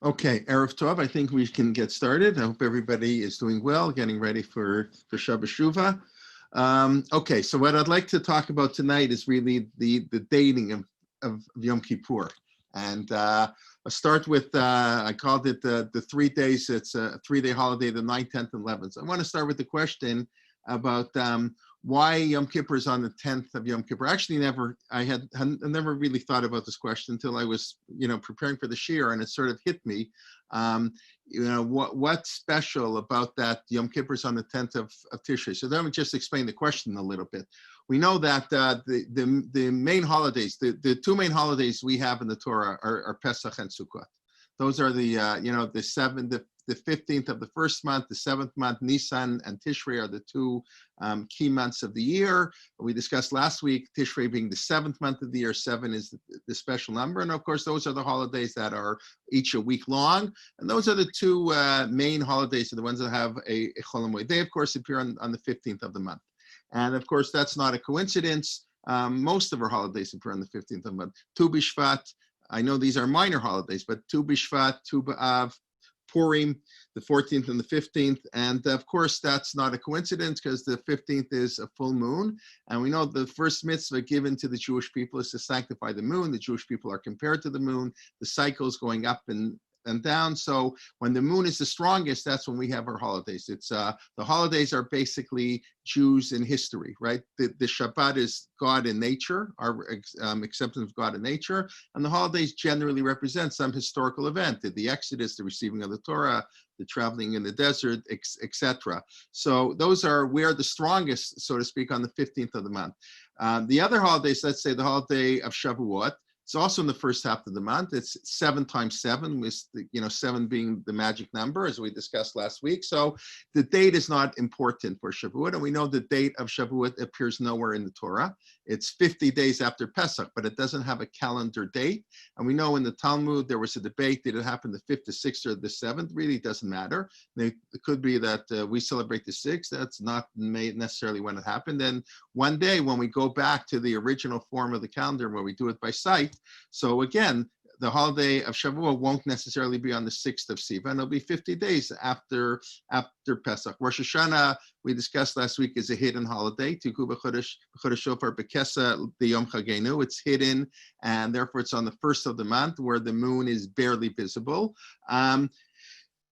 Okay, Erev Tov, I think we can get started. I hope everybody is doing well, getting ready for Shabbat Shuvah. Okay, so what I'd like to talk about tonight is really the dating of Yom Kippur. And I'll start with, I called it the 3 days. It's a 3-day holiday, the 9th, 10th, and 11th. So I want to start with the question about why Yom Kippur is on the 10th of Yom Kippur. Actually, I had never really thought about this question until I was, preparing for the shiur, and it sort of hit me. What's special about that Yom Kippur is on the 10th of Tishrei? So let me just explain the question a little bit. We know that the main holidays, the 2 main holidays we have in the Torah are Pesach and Sukkot. Those are the 15th of the first month, the 7th month, Nisan and Tishrei are the 2 key months of the year. We discussed last week, Tishrei being the 7th month of the year. 7 is the special number. And of course, those are the holidays that are each a week long. And those are the 2 main holidays, the ones that have a Chol Hamoed. They, of course, appear on the 15th of the month. And of course, that's not a coincidence. Most of our holidays appear on the 15th of the month. Tu B'Shvat, I know these are minor holidays, but Tu B'Shvat, Tu B'Av, Purim, the 14th and the 15th. And of course, that's not a coincidence because the 15th is a full moon. And we know the first mitzvah given to the Jewish people is to sanctify the moon. The Jewish people are compared to the moon. The cycle's going up and down. So when the moon is the strongest, that's when we have our holidays. It's the holidays are basically Jews in history, right? The Shabbat is God in nature, our acceptance of God in nature, and the holidays generally represent some historical event, the Exodus, the receiving of the Torah, the traveling in the desert, etc. So those are, we are the strongest, so to speak, on the 15th of the month. The other holidays, let's say the holiday of Shavuot, it's also in the first half of the month. It's 7 times 7, with 7 being the magic number, as we discussed last week. So the date is not important for Shavuot, and we know the date of Shavuot appears nowhere in the Torah. It's 50 days after Pesach, but it doesn't have a calendar date. And we know in the Talmud there was a debate: did it happen the 5th, the 6th, or the 7th? Really doesn't matter. It could be that we celebrate the 6th. That's not necessarily when it happened. And one day when we go back to the original form of the calendar, where we do it by sight. So again, the holiday of Shavuot won't necessarily be on the 6th of Sivan. It'll be 50 days after Pesach. Rosh Hashanah, we discussed last week, is a hidden holiday. Tiku b'chodesh shofar b'kesa b'yom chagenu. It's hidden, and therefore it's on the 1st of the month, where the moon is barely visible. Then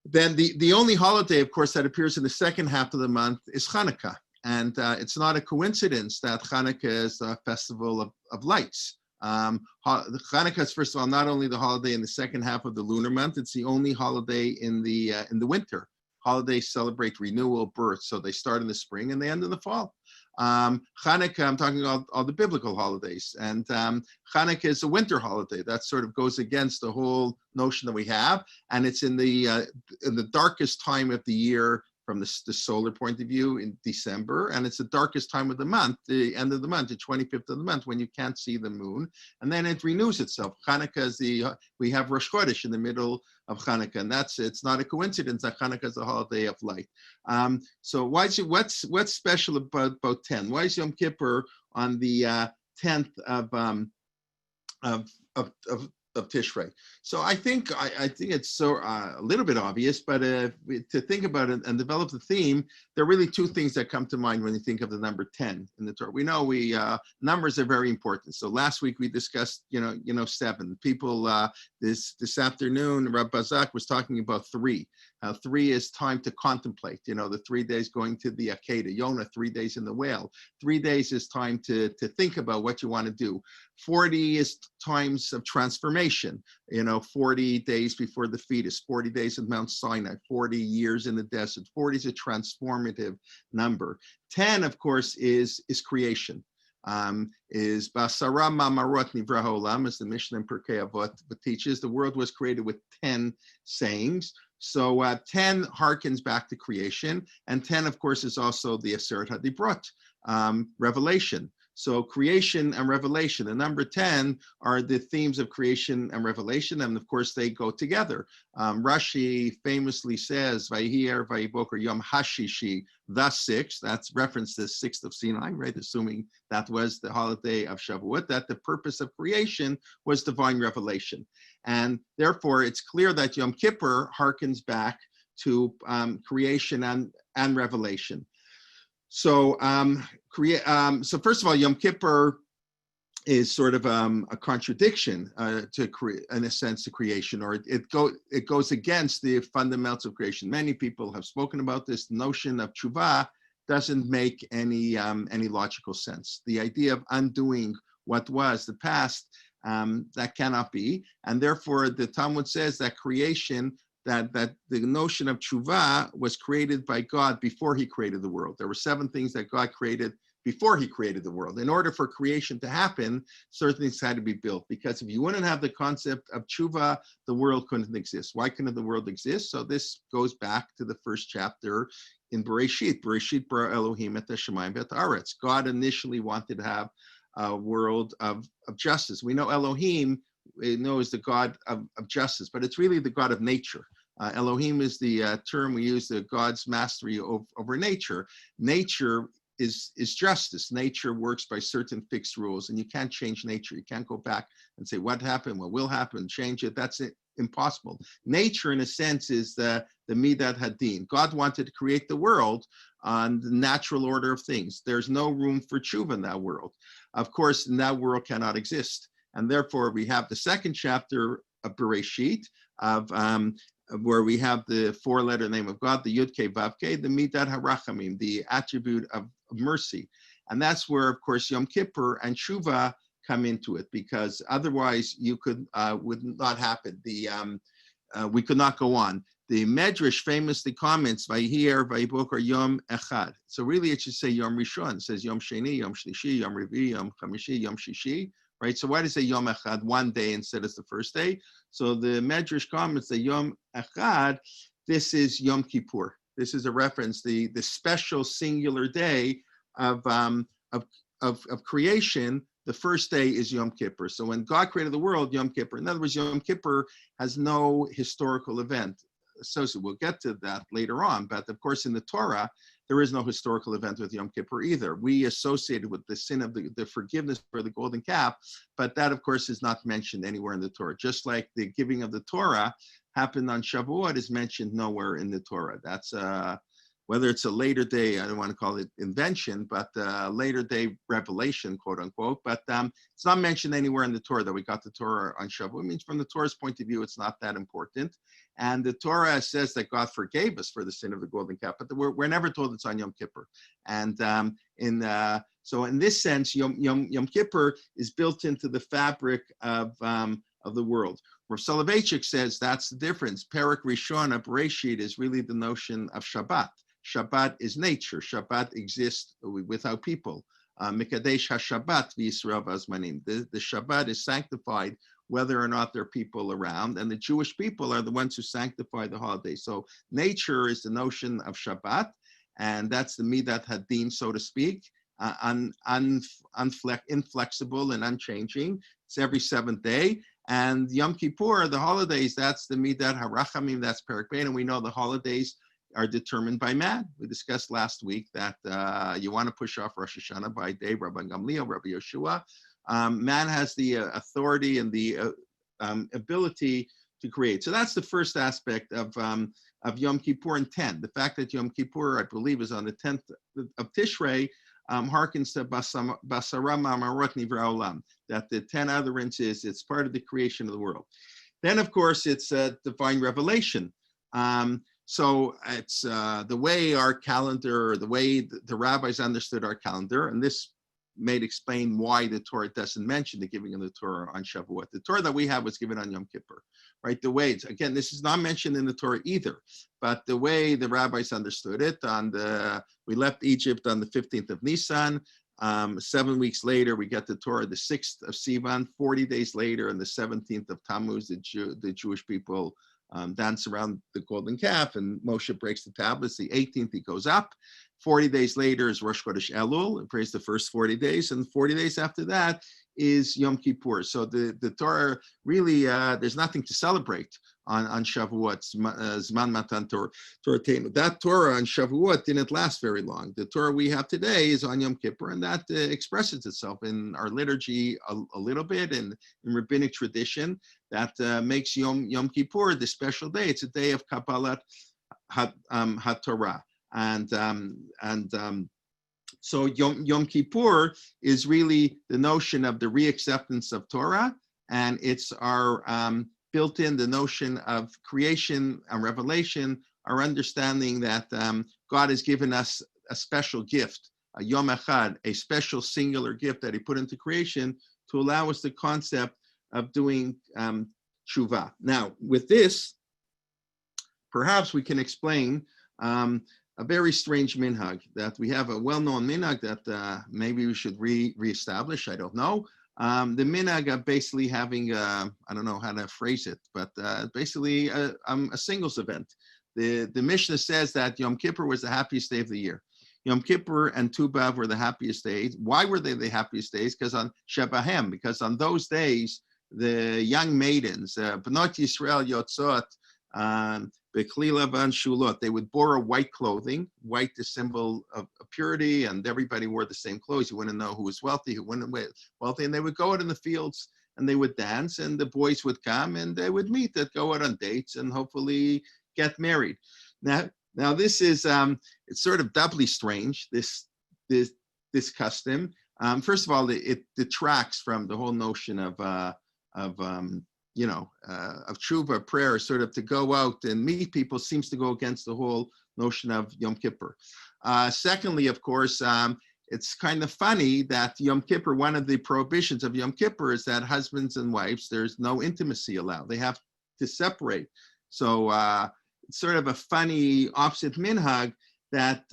the only holiday, of course, that appears in the second half of the month is Hanukkah. And it's not a coincidence that Hanukkah is a festival of lights. Hanukkah is, first of all, not only the holiday in the second half of the lunar month, it's the only holiday in the winter. Holidays celebrate renewal, birth, so they start in the spring and they end in the fall. Hanukkah, I'm talking about all the biblical holidays, and Hanukkah is a winter holiday. That sort of goes against the whole notion that we have, and it's in the darkest time of the year from the solar point of view, in December, and it's the darkest time of the month, the end of the month, the 25th of the month, when you can't see the moon, and then it renews itself. Hanukkah is we have Rosh Chodesh in the middle of Hanukkah, and it's not a coincidence that Hanukkah is the holiday of light. So what's special about 10? Why is Yom Kippur on the 10th of Tishrei? So I think it's so a little bit obvious, but to think about it and develop the theme, there are really 2 things that come to mind when you think of the number 10 in the Torah. We know numbers are very important. So last week we discussed 7. People this afternoon, Rabbi Bazak was talking about 3. 3 is time to contemplate. The 3 days going to the Akedah, Yonah, 3 days in the whale. 3 days is time to think about what you want to do. 40 is times of transformation. 40 days before the fetus, 40 days at Mount Sinai, 40 years in the desert. 40 is a transformative number. 10, of course, is creation. Is Basara Mamarot Nivra Olam, as the Mishnah in Pirkei Avot teaches. The world was created with 10 sayings. So 10 harkens back to creation, and 10, of course, is also the Aseret HaDibrot, revelation. So creation and revelation, the number 10 are the themes of creation and revelation, and of course they go together. Rashi famously says, Vayihir Vayiboker Yom Hashishi, the 6th, that's reference to the 6th of Sinai, right? Assuming that was the holiday of Shavuot, that the purpose of creation was divine revelation. And therefore, it's clear that Yom Kippur harkens back to creation and revelation. So, so first of all, Yom Kippur is sort of a contradiction in a sense, to creation, or it goes against the fundamentals of creation. Many people have spoken about this. The notion of Teshuva doesn't make any logical sense. The idea of undoing what was the past, that cannot be, and therefore the Talmud says that creation, that the notion of Teshuva was created by God before He created the world. There were 7 things that God created before He created the world. In order for creation to happen, certain things had to be built, because if you wouldn't have the concept of Teshuva, the world couldn't exist. Why couldn't the world exist? So this goes back to the first chapter in Bereshit. Bereshit bara Elohim et hashamayim v'et haaretz. God initially wanted to have a world of justice. We know Elohim, we know, is the God of justice, but it's really the God of nature. Elohim is the term we use, the God's mastery over nature. Nature is justice. Nature works by certain fixed rules, and you can't change nature. You can't go back and say what happened, what will happen, change it. That's impossible. Nature, in a sense, is the Midat Hadin. God wanted to create the world on the natural order of things. There's no room for tshuva in that world. Of course, that world cannot exist. And therefore, we have the second chapter of Bereshit, where we have the 4-letter name of God, the Yud Kei Vav Kei, the Midat HaRachamim, the attribute of mercy. And that's where, of course, Yom Kippur and Teshuva come into it, because otherwise you would not happen. We could not go on. The Medrash famously comments, Vayihir, Vayibokar, Yom Echad. So really it should say Yom Rishon. It says Yom Sheni, Yom Shlishi, Yom Revi, Yom Chamishi, Yom Shishi, right? So why does it say Yom Echad, one day instead of the first day? So the Medrash comments that Yom Echad, this is Yom Kippur. This is a reference, the special singular day of creation. The first day is Yom Kippur. So when God created the world, Yom Kippur. In other words, Yom Kippur has no historical event associated. We'll get to that later on. But of course, in the Torah, there is no historical event with Yom Kippur either. We associated with the sin of the forgiveness for the golden calf, but that, of course, is not mentioned anywhere in the Torah. Just like the giving of the Torah happened on Shavuot is mentioned nowhere in the Torah. That's whether it's a later day, I don't want to call it invention, but later day revelation, quote unquote, but it's not mentioned anywhere in the Torah that we got the Torah on Shavuot. It means from the Torah's point of view, it's not that important. And the Torah says that God forgave us for the sin of the golden calf, but we're never told it's on Yom Kippur. And so in this sense, Yom Kippur is built into the fabric of the world. Rav Soloveitchik says that's the difference. Perek Rishon of Bereshit is really the notion of Shabbat. Shabbat is nature. Shabbat exists without people. Mikadesh HaShabbat v'Yisrael v'Azmanim. The Shabbat is sanctified whether or not there are people around, and the Jewish people are the ones who sanctify the holiday. So nature is the notion of Shabbat, and that's the Midat Hadin, so to speak, inflexible and unchanging. It's every 7th day. And Yom Kippur, the holidays, that's the Midat HaRachamim, that's Perek Bein, and we know the holidays are determined by man. We discussed last week that you want to push off Rosh Hashanah by day, Rabbi Gamliel, Rabbi Yeshua. Man has the authority and the ability to create. So that's the first aspect of Yom Kippur and 10. The fact that Yom Kippur, I believe, is on the 10th of Tishrei, harkens to Basara Ma'amarot Nivra Olam, that the 10 utterances, it's part of the creation of the world. Then, of course, it's divine revelation. So it's the way our calendar, or the way the rabbis understood our calendar, and this may explain why the Torah doesn't mention the giving of the Torah on Shavuot. The Torah that we have was given on Yom Kippur, right? The way, again, this is not mentioned in the Torah either, but the way the rabbis understood it, we left Egypt on the 15th of Nisan. 7 weeks later, we get the Torah, the 6th of Sivan. 40 days later, on the 17th of Tammuz, the Jewish people dance around the golden calf, and Moshe breaks the tablets. The 18th, he goes up. 40 days later is Rosh Chodesh Elul. It prays the first 40 days, and 40 days after that is Yom Kippur. So the Torah really, there's nothing to celebrate on Shavuot, Zman Matan Torah. That Torah on Shavuot didn't last very long. The Torah we have today is on Yom Kippur, and that expresses itself in our liturgy a little bit, and in rabbinic tradition. that makes Yom Kippur the special day. It's a day of Kabbalat HaTorah. So Yom Kippur is really the notion of the reacceptance of Torah, and it's our built in the notion of creation and revelation, our understanding that God has given us a special gift, a Yom Echad, a special singular gift that he put into creation to allow us the concept of doing Teshuva. Now, with this, perhaps we can explain a very strange minhag, that we have a well-known minhag that maybe we should reestablish, I don't know. The minhag of basically having, I don't know how to phrase it, but basically a singles event. The Mishnah says that Yom Kippur was the happiest day of the year. Yom Kippur and Tu B'Av were the happiest days. Why were they the happiest days? Because on Shebahem, because on those days, the young maidens, Bnot Yisrael Yotzot, B'Kli Lavan Shulot, they would borrow white clothing, white the symbol of purity, and everybody wore the same clothes. You wouldn't know who was wealthy, who wasn't wealthy, and they would go out in the fields and they would dance, and the boys would come and they would meet, they'd go out on dates and hopefully get married. Now this is it's sort of doubly strange, this custom. First of all, it detracts from the whole notion of tshuva, prayer, sort of to go out and meet people seems to go against the whole notion of Yom Kippur. Secondly, of course, it's kind of funny that Yom Kippur, one of the prohibitions of Yom Kippur is that husbands and wives, there's no intimacy allowed. They have to separate. So it's sort of a funny opposite minhag that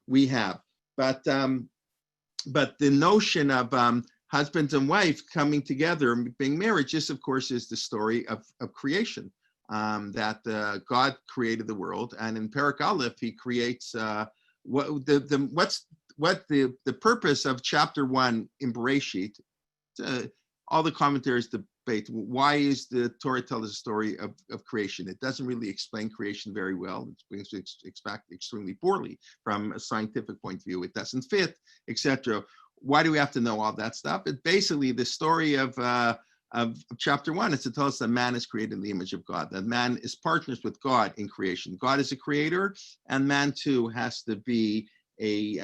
we have. But the notion of husbands and wife coming together and being married, this of course is the story of creation, that God created the world, and in Perek Aleph he creates what's the purpose of chapter 1 in Bereshit. All the commentaries debate why is the Torah tell us a story of creation. It doesn't really explain creation very well. It's extremely poorly from a scientific point of view. It doesn't fit, etc. Why do we have to know all that stuff? It's basically the story of chapter 1 is to tell us that man is created in the image of God, that man is partners with God in creation. God is a creator, and man too has to be a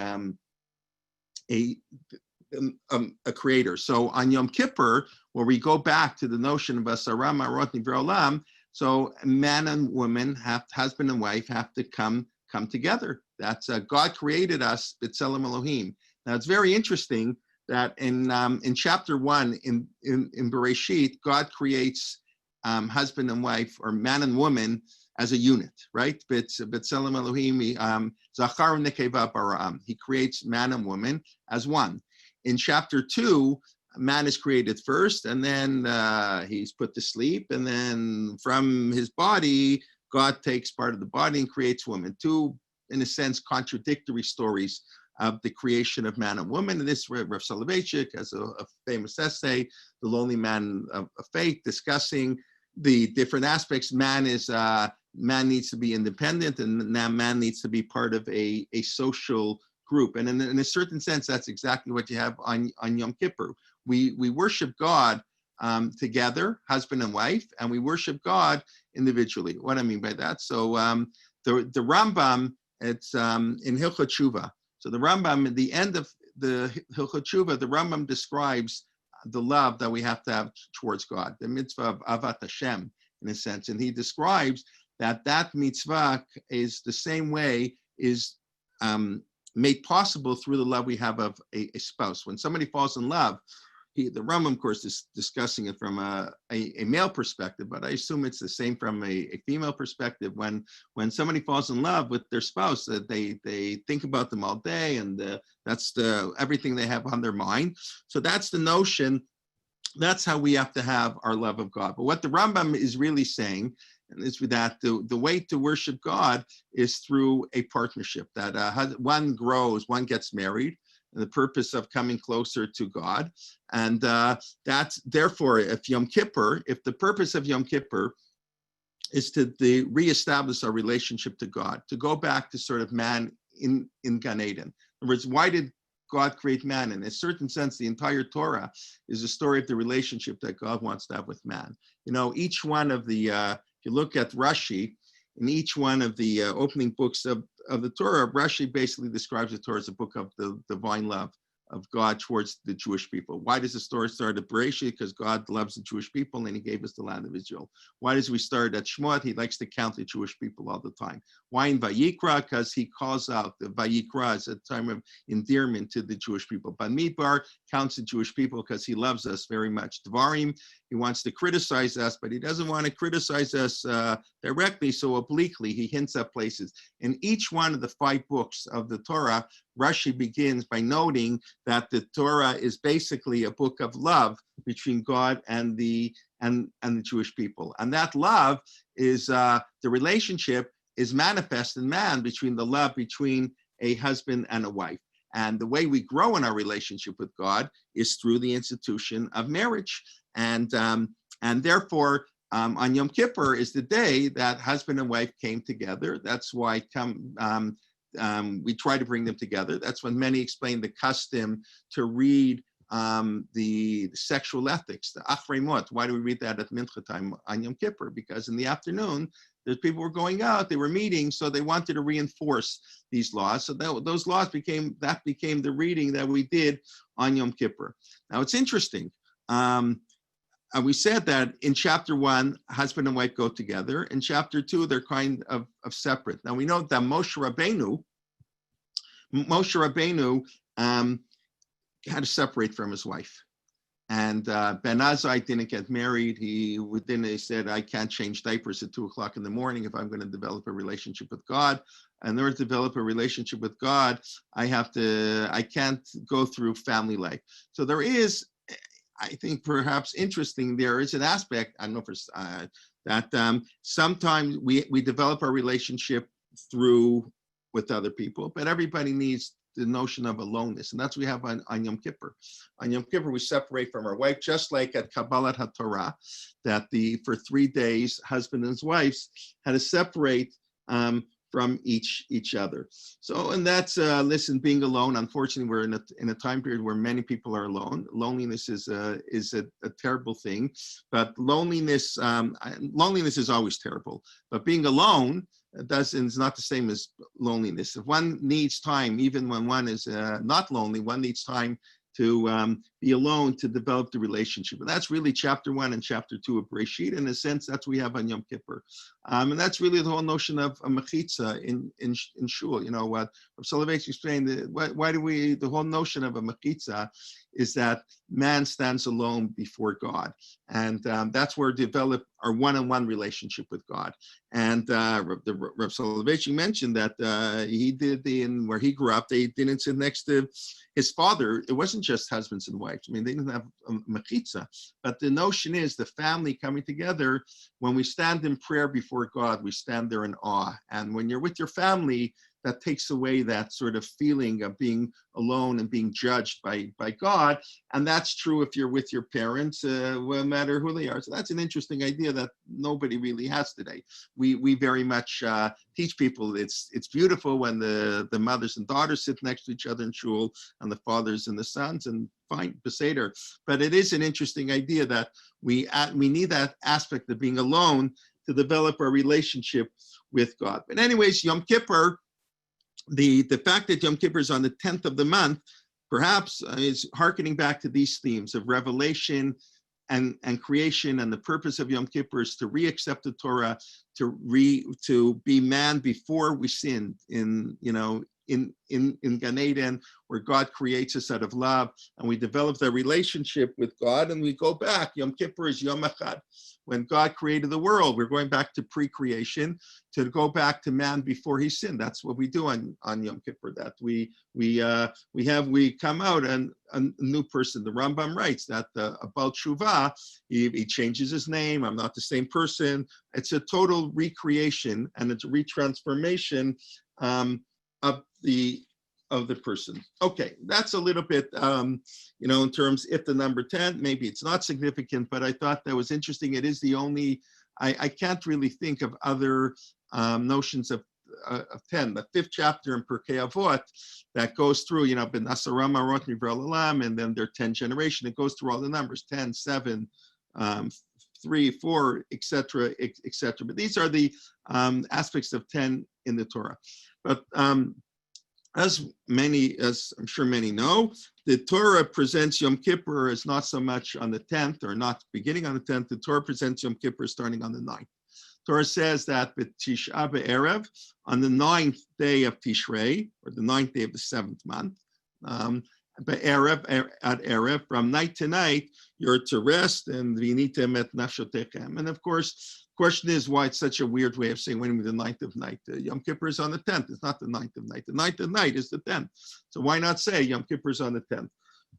creator. So on Yom Kippur, where we go back to the notion of Asara Marot Nivra Olam, so man and woman, husband and wife, have to come together. That's God created us, B'Tselem Elohim. Now it's very interesting that in chapter 1 in Bereshit, God creates husband and wife, or man and woman, as a unit, right? B'Tselem Elohim, Zachar Nekeva Bara'am. He creates man and woman as one. In chapter 2, man is created first, and then he's put to sleep, and then from his body, God takes part of the body and creates woman. Two, in a sense, contradictory stories of the creation of man and woman. And this, Rav Soloveitchik has a famous essay, The Lonely Man of Faith, discussing the different aspects. Man needs to be independent, and now man needs to be part of a social group. And in a certain sense, that's exactly what you have on Yom Kippur. We worship God together, husband and wife, and we worship God individually. What I mean by that? So the Rambam, it's in Hilchot Teshuva. So the Rambam, at the end of the Hilchot Teshuva, the Rambam describes the love that we have to have towards God, the mitzvah of Avat Hashem, in a sense. And he describes that mitzvah is the same way, is made possible through the love we have of a spouse. When somebody falls in love, the Rambam, of course, is discussing it from a male perspective, but I assume it's the same from a female perspective. When somebody falls in love with their spouse, they think about them all day, and that's everything they have on their mind. So that's the notion. That's how we have to have our love of God. But what the Rambam is really saying, and is that the way to worship God is through a partnership, that one grows, one gets married, and the purpose of coming closer to God. And that's therefore, if the purpose of Yom Kippur is to reestablish our relationship to God, to go back to sort of man in Gan Eden. In other words, why did God create man? In a certain sense, the entire Torah is a story of the relationship that God wants to have with man. Each one of the, if you look at Rashi, in each one of the opening books of the Torah, Rashi basically describes the Torah as a book of the divine love of God towards the Jewish people. Why does the story start at Bereshit? Because God loves the Jewish people and he gave us the land of Israel. Why does we start at Shemot? He likes to count the Jewish people all the time. Why in Vayikra? Because he calls out, the Vayikra is a time of endearment to the Jewish people. Bamidbar counts the Jewish people because he loves us very much. Dvarim, he wants to criticize us, but he doesn't want to criticize us directly, so obliquely, he hints at places. In each one of the 5 books of the Torah, Rashi begins by noting that the Torah is basically a book of love between God and the Jewish people. And that love is, the relationship is manifest in man between the love between a husband and a wife. And the way we grow in our relationship with God is through the institution of marriage. And therefore, on Yom Kippur is the day that husband and wife came together. That's why we try to bring them together. That's when many explain the custom to read the sexual ethics, the Achremot. Why do we read that at Mincha time on Yom Kippur? Because in the afternoon, the people were going out, they were meeting, so they wanted to reinforce these laws. So those laws became the reading that we did on Yom Kippur. Now it's interesting. We said that in chapter 1, husband and wife go together. In chapter 2, they're kind of separate. Now we know that Moshe Rabbeinu had to separate from his wife. And Ben Azai didn't get married. He said, I can't change diapers at 2 o'clock in the morning if I'm going to develop a relationship with God. In order to develop a relationship with God, I can't go through family life. So there is, I think perhaps interesting, there is an aspect, I don't know if that sometimes we develop our relationship with other people, but everybody needs the notion of aloneness, and that's what we have on Yom Kippur. On Yom Kippur, we separate from our wife, just like at Kabbalat HaTorah, that for 3 days, husband and his wives had to separate from each other. So, and that's listen, being alone. Unfortunately, we're in a time period where many people are alone. Loneliness is a terrible thing, but loneliness is always terrible. But being alone is not the same as loneliness. If one needs time, even when one is not lonely, one needs time to be alone to develop the relationship. And that's really chapter 1 and chapter 2 of Bereshit. In a sense, that's what we have on Yom Kippur. And that's really the whole notion of a mechitza in shul. What Soloveitch explained, the whole notion of a mechitza is that man stands alone before God. And that's where we develop our one-on-one relationship with God. And Rav Soloveitch mentioned that he did where he grew up, they didn't sit next to his father. It wasn't just husbands and wives. I mean, they didn't have a mechitza. But the notion is the family coming together. When we stand in prayer before God, we stand there in awe. And when you're with your family, that takes away that sort of feeling of being alone and being judged by God. And that's true if you're with your parents, no matter who they are. So that's an interesting idea that nobody really has today. We very much teach people it's beautiful when the mothers and daughters sit next to each other in shul and the fathers and the sons, and fine, beseder. But it is an interesting idea that we need that aspect of being alone to develop our relationship with God. But anyways, Yom Kippur, the fact that Yom Kippur is on the 10th of the month, perhaps is hearkening back to these themes of revelation and creation. And the purpose of Yom Kippur is to re-accept the Torah, to be man before we sinned in Gan Eden, where God creates us out of love, and we develop that relationship with God, and we go back. Yom Kippur is Yom Echad. When God created the world, we're going back to pre-creation, to go back to man before he sinned. That's what we do on Yom Kippur. That we come out and a new person. The Rambam writes that about Teshuva, he changes his name. I'm not the same person. It's a total recreation, and it's a retransformation of the person. Okay, that's a little bit, in terms, if the number 10, maybe it's not significant, but I thought that was interesting. It is the only, I can't really think of other notions of of 10, the 5th chapter in Pirkei Avot that goes through, Ben Asaram Arot Nivra L'Olam, and then there are 10 generations. It goes through all the numbers, 10, 7, 3, 4, etc., etc. But these are the aspects of 10 in the Torah. But as I'm sure many know, the Torah presents Yom Kippur as not so much on the 10th or not beginning on the 10th. The Torah presents Yom Kippur starting on the 9th. Torah says that B'Tisha B'Erev, on the 9th day of Tishrei, or the 9th day of the 7th month, B'Erev, at Erev, from night to night, you're to rest, and v'initem et nafshotechem. And of course, question is why it's such a weird way of saying when the 9th of night. Yom Kippur is on the 10th. It's not the 9th of night. The 9th of night is the 10th. So why not say Yom Kippur is on the 10th?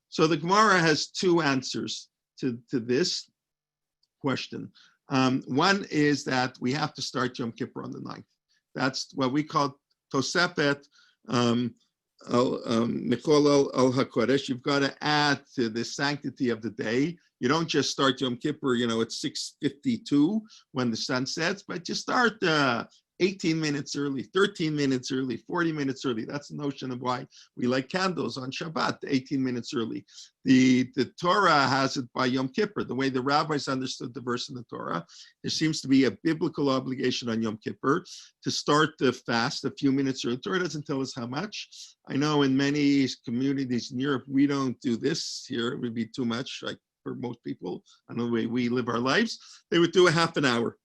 So the Gemara has two answers to this question. One is that we have to start Yom Kippur on the 9th. That's what we call Tosefet Mechol al HaKodesh. You've got to add to the sanctity of the day. You don't just start Yom Kippur, at 6:52 when the sun sets, but you start 18 minutes early, 13 minutes early, 40 minutes early. That's the notion of why we light candles on Shabbat, 18 minutes early. The Torah has it by Yom Kippur. The way the rabbis understood the verse in the Torah, there seems to be a biblical obligation on Yom Kippur to start the fast a few minutes early. The Torah doesn't tell us how much. I know in many communities in Europe, we don't do this. Here it would be too much, like for most people, I know the way we live our lives. They would do a half an hour.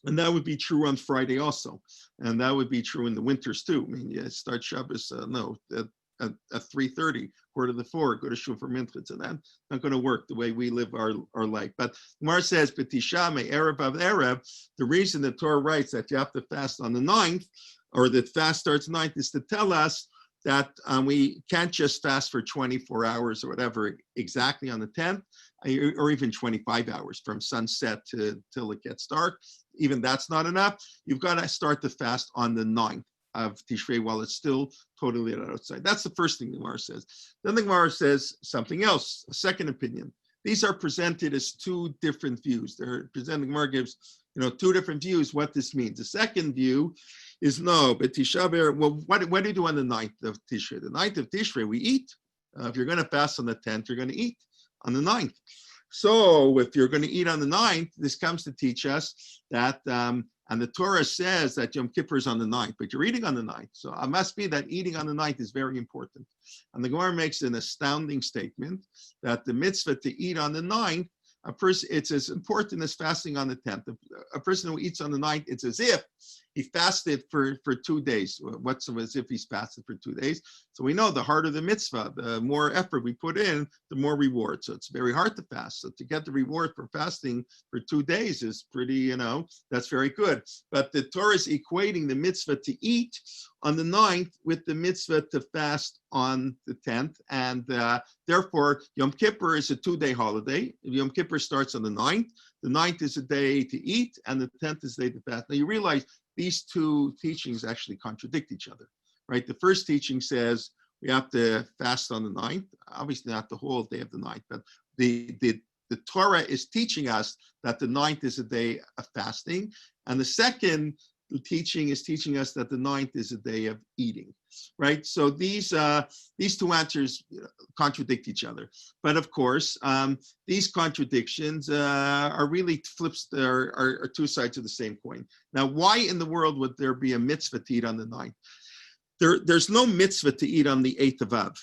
And that would be true on Friday also. And that would be true in the winters too. I mean, you start Shabbos, at 3:30, 3:45, go to Shul for Mincha. So that's not going to work the way we live our life. But Gemara says, B'Tisha Erev of Erev, the reason the Torah writes that you have to fast on the 9th, or that fast starts 9th, is to tell us that we can't just fast for 24 hours or whatever exactly on the 10th, or even 25 hours from sunset till it gets dark. Even that's not enough. You've got to start the fast on the 9th of Tishrei while it's still totally outside. That's the first thing the Gemara says. Then the Gemara says something else, a second opinion. These are presented as two different views. They're presented, the Gemara gives, two different views what this means. The second view is no, but Tisha B'Av, well, what do you do on the 9th of Tishrei? The 9th of Tishrei, we eat. If you're going to fast on the 10th, you're going to eat on the 9th. So if you're going to eat on the 9th, this comes to teach us that, and the Torah says that Yom Kippur is on the 9th, but you're eating on the 9th. So it must be that eating on the 9th is very important. And the Gemara makes an astounding statement that the mitzvah to eat on the 9th, it's as important as fasting on the 10th. A person who eats on the 9th, it's as if he fasted for 2 days. What's as if he's fasted for 2 days? So we know the harder the mitzvah, the more effort we put in, the more reward. So it's very hard to fast. So to get the reward for fasting for 2 days is pretty, that's very good. But the Torah is equating the mitzvah to eat on the 9th with the mitzvah to fast on the 10th. And therefore, Yom Kippur is a 2-day holiday. Yom Kippur starts on the 9th. The 9th is a day to eat, and the 10th is a day to fast. Now you realize these two teachings actually contradict each other, right? The first teaching says we have to fast on the 9th, obviously not the whole day of the 9th, but the Torah is teaching us that the 9th is a day of fasting, and the second teaching is teaching us that the 9th is a day of eating, right? So these two answers contradict each other. But of course, these contradictions are really are two sides of the same coin. Now, why in the world would there be a mitzvah to eat on the 9th? There's no mitzvah to eat on the 8th of Av.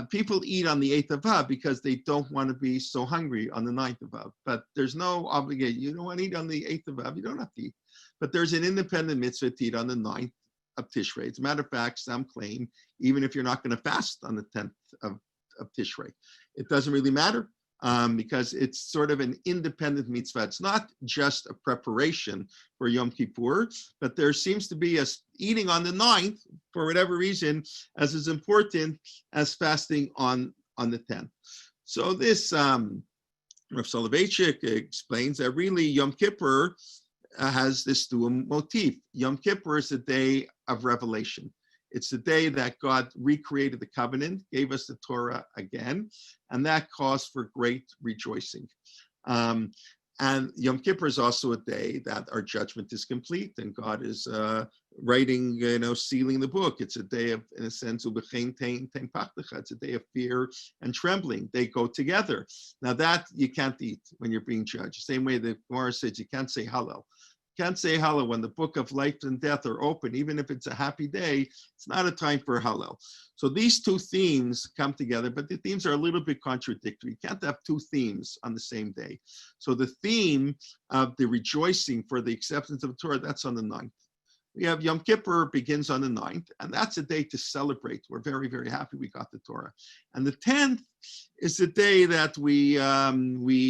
People eat on the 8th of Av because they don't want to be so hungry on the 9th of Av. But there's no obligation. You don't want to eat on the 8th of Av, you don't have to eat. But there's an independent mitzvah to eat on the 9th of Tishrei. As a matter of fact, some claim, even if you're not going to fast on the 10th of Tishrei, it doesn't really matter because it's sort of an independent mitzvah. It's not just a preparation for Yom Kippur, but there seems to be eating on the 9th, for whatever reason, as is important as fasting on the 10th. So this, Rav Soloveitchik explains that really Yom Kippur has this dual motif. Yom Kippur is the day of revelation. It's the day that God recreated the covenant, gave us the Torah again, and that caused for great rejoicing. And Yom Kippur is also a day that our judgment is complete and God is writing, sealing the book. It's a day of, in a sense, it's a day of fear and trembling. They go together. Now that you can't eat when you're being judged. Same way the Gemara says you can't say Hallel. Can't say Hallel when the book of life and death are open, even if it's a happy day, it's not a time for Hallel. So these two themes come together, but the themes are a little bit contradictory. You can't have two themes on the same day. So the theme of the rejoicing for the acceptance of the Torah, that's on the 9th. We have Yom Kippur begins on the 9th, and that's a day to celebrate. We're very, very happy we got the Torah. And the 10th is the day that we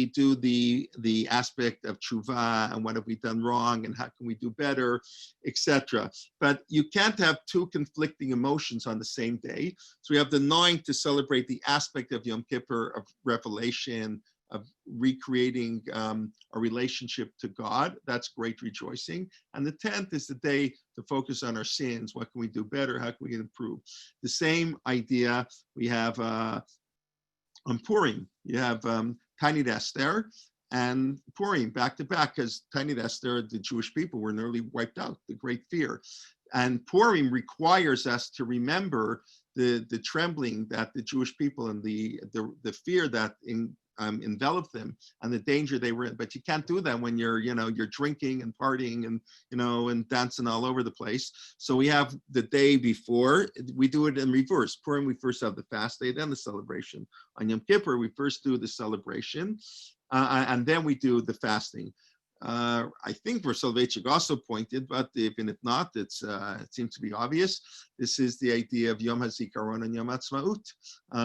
do the aspect of Teshuva and what have we done wrong and how can we do better, etc. But you can't have two conflicting emotions on the same day. So we have the 9th to celebrate the aspect of Yom Kippur of revelation, of recreating a relationship to God. That's great rejoicing. And the 10th is the day to focus on our sins. What can we do better? How can we improve? The same idea we have on Purim. You have Tiny Esther and Purim back to back, because Tiny Esther, the Jewish people were nearly wiped out, the great fear. And Purim requires us to remember the trembling that the Jewish people and the fear that enveloped them and the danger they were in. But you can't do that when you're drinking and partying and and dancing all over the place. So we have the day before. We do it in reverse. Purim, we first have the fast day, then the celebration. On Yom Kippur, we first do the celebration, and then we do the fasting. I think where Soloveitchik also pointed, but even if not, it seems to be obvious. This is the idea of Yom HaZikaron and Yom Ha'atzmaut.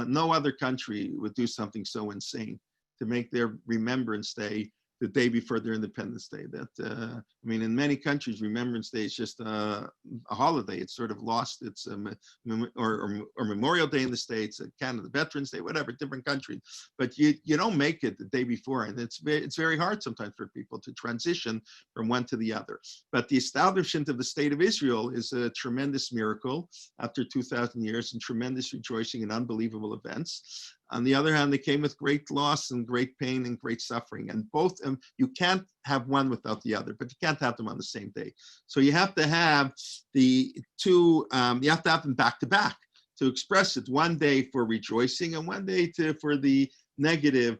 No other country would do something so insane to make their Remembrance Day the day before their Independence Day. That in many countries, Remembrance Day is just a holiday. It's sort of lost its or Memorial Day in the States, Canada, Veterans Day, whatever, different countries. But you don't make it the day before, and it's very hard sometimes for people to transition from one to the other. But the establishment of the State of Israel is a tremendous miracle after 2,000 years and tremendous rejoicing and unbelievable events. On the other hand, they came with great loss and great pain and great suffering. And both, you can't have one without the other, but you can't have them on the same day. So you have to have the two, you have to have them back to back to express it. One day for rejoicing and one day for the negative